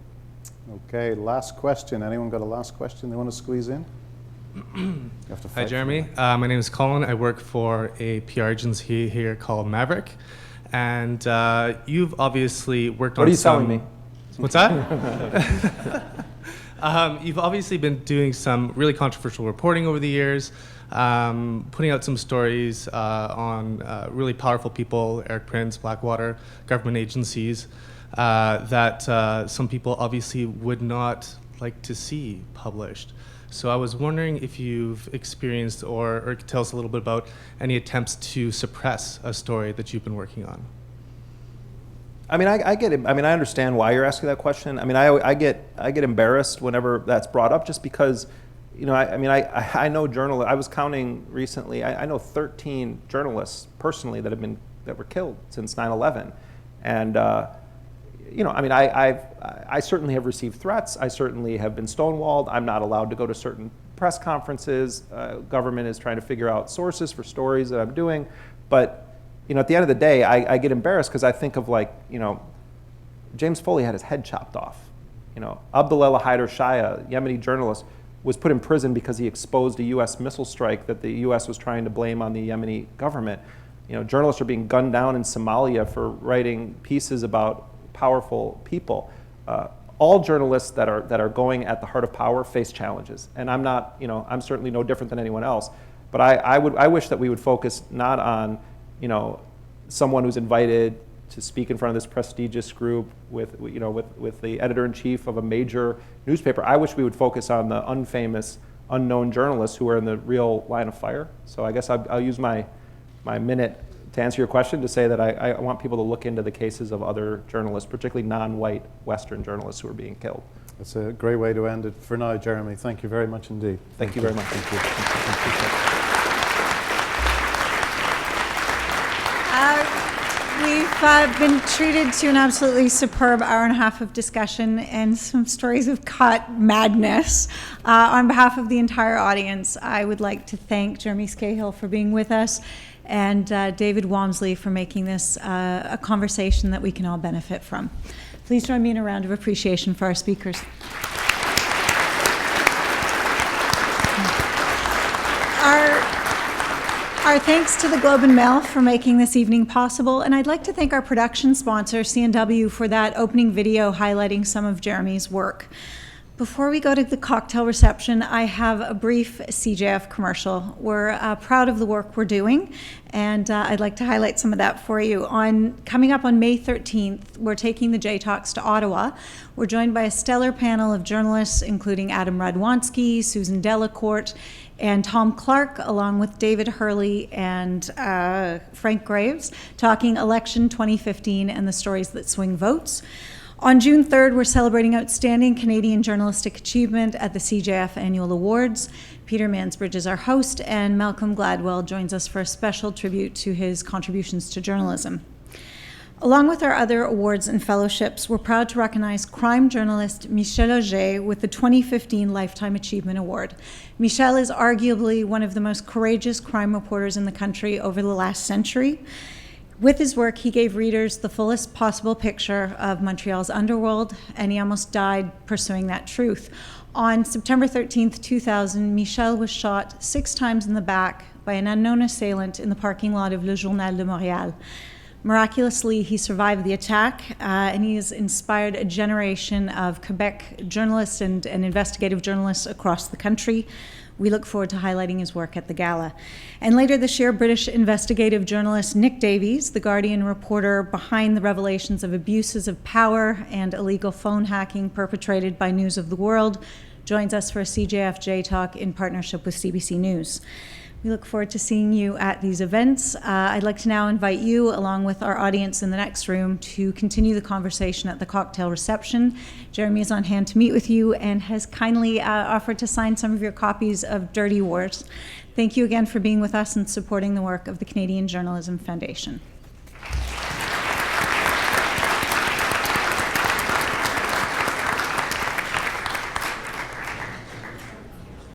Okay, last question. Anyone got a last question they want to squeeze in? Hi, Jeremy. My name is Colin. I work for a PR agency here called Maverick. And you've obviously worked on What are you selling me? What's that? You've obviously been doing some really controversial reporting over the years, putting out some stories on really powerful people, Eric Prince, Blackwater, government agencies, that some people obviously would not like to see published. So I was wondering if you've experienced or could tell us a little bit about any attempts to suppress a story that you've been working on. I mean, I get it. I mean, I understand why you're asking that question. I mean, I get embarrassed whenever that's brought up, just because, I know journalists. I was counting recently. I know 13 journalists personally that were killed since 9/11, and I certainly have received threats. I certainly have been stonewalled. I'm not allowed to go to certain press conferences. Government is trying to figure out sources for stories that I'm doing, but. At the end of the day, I get embarrassed because I think of James Foley had his head chopped off. Abdullah Haider Shaya, Yemeni journalist, was put in prison because he exposed a U.S. missile strike that the U.S. was trying to blame on the Yemeni government. Journalists are being gunned down in Somalia for writing pieces about powerful people. All journalists that are going at the heart of power face challenges, and I'm not. I'm certainly no different than anyone else. But I wish that we would focus not on someone who's invited to speak in front of this prestigious group with the editor-in-chief of a major newspaper. I wish we would focus on the unfamous, unknown journalists who are in the real line of fire. So I guess I'll use my minute to answer your question to say that I want people to look into the cases of other journalists, particularly non-white Western journalists who are being killed. That's a great way to end it for now, Jeremy. Thank you very much indeed. Thank you very much. Thank you. We've been treated to an absolutely superb hour and a half of discussion and some stories of cut madness. On behalf of the entire audience, I would like to thank Jeremy Scahill for being with us and David Walmsley for making this a conversation that we can all benefit from. Please join me in a round of appreciation for our speakers. Our thanks to the Globe and Mail for making this evening possible, and I'd like to thank our production sponsor, C&W, for that opening video highlighting some of Jeremy's work. Before we go to the cocktail reception, I have a brief CJF commercial. We're proud of the work we're doing, and I'd like to highlight some of that for you. Coming up on May 13th, we're taking the JTalks to Ottawa. We're joined by a stellar panel of journalists, including Adam Radwanski, Susan Delacourt, and Tom Clark, along with David Hurley and Frank Graves, talking election 2015 and the stories that swing votes. On June 3rd, we're celebrating outstanding Canadian journalistic achievement at the CJF Annual Awards. Peter Mansbridge is our host, and Malcolm Gladwell joins us for a special tribute to his contributions to journalism. Along with our other awards and fellowships, we're proud to recognize crime journalist Michel Auger with the 2015 Lifetime Achievement Award. Michel is arguably one of the most courageous crime reporters in the country over the last century. With his work, he gave readers the fullest possible picture of Montreal's underworld, and he almost died pursuing that truth. On September 13th, 2000, Michel was shot 6 times in the back by an unknown assailant in the parking lot of Le Journal de Montréal. Miraculously, he survived the attack, and he has inspired a generation of Quebec journalists and investigative journalists across the country. We look forward to highlighting his work at the gala. And later this year, British investigative journalist Nick Davies, the Guardian reporter behind the revelations of abuses of power and illegal phone hacking perpetrated by News of the World, joins us for a CJF J-Talk in partnership with CBC News. We look forward to seeing you at these events. I'd like to now invite you, along with our audience in the next room, to continue the conversation at the cocktail reception. Jeremy is on hand to meet with you and has kindly offered to sign some of your copies of Dirty Wars. Thank you again for being with us and supporting the work of the Canadian Journalism Foundation.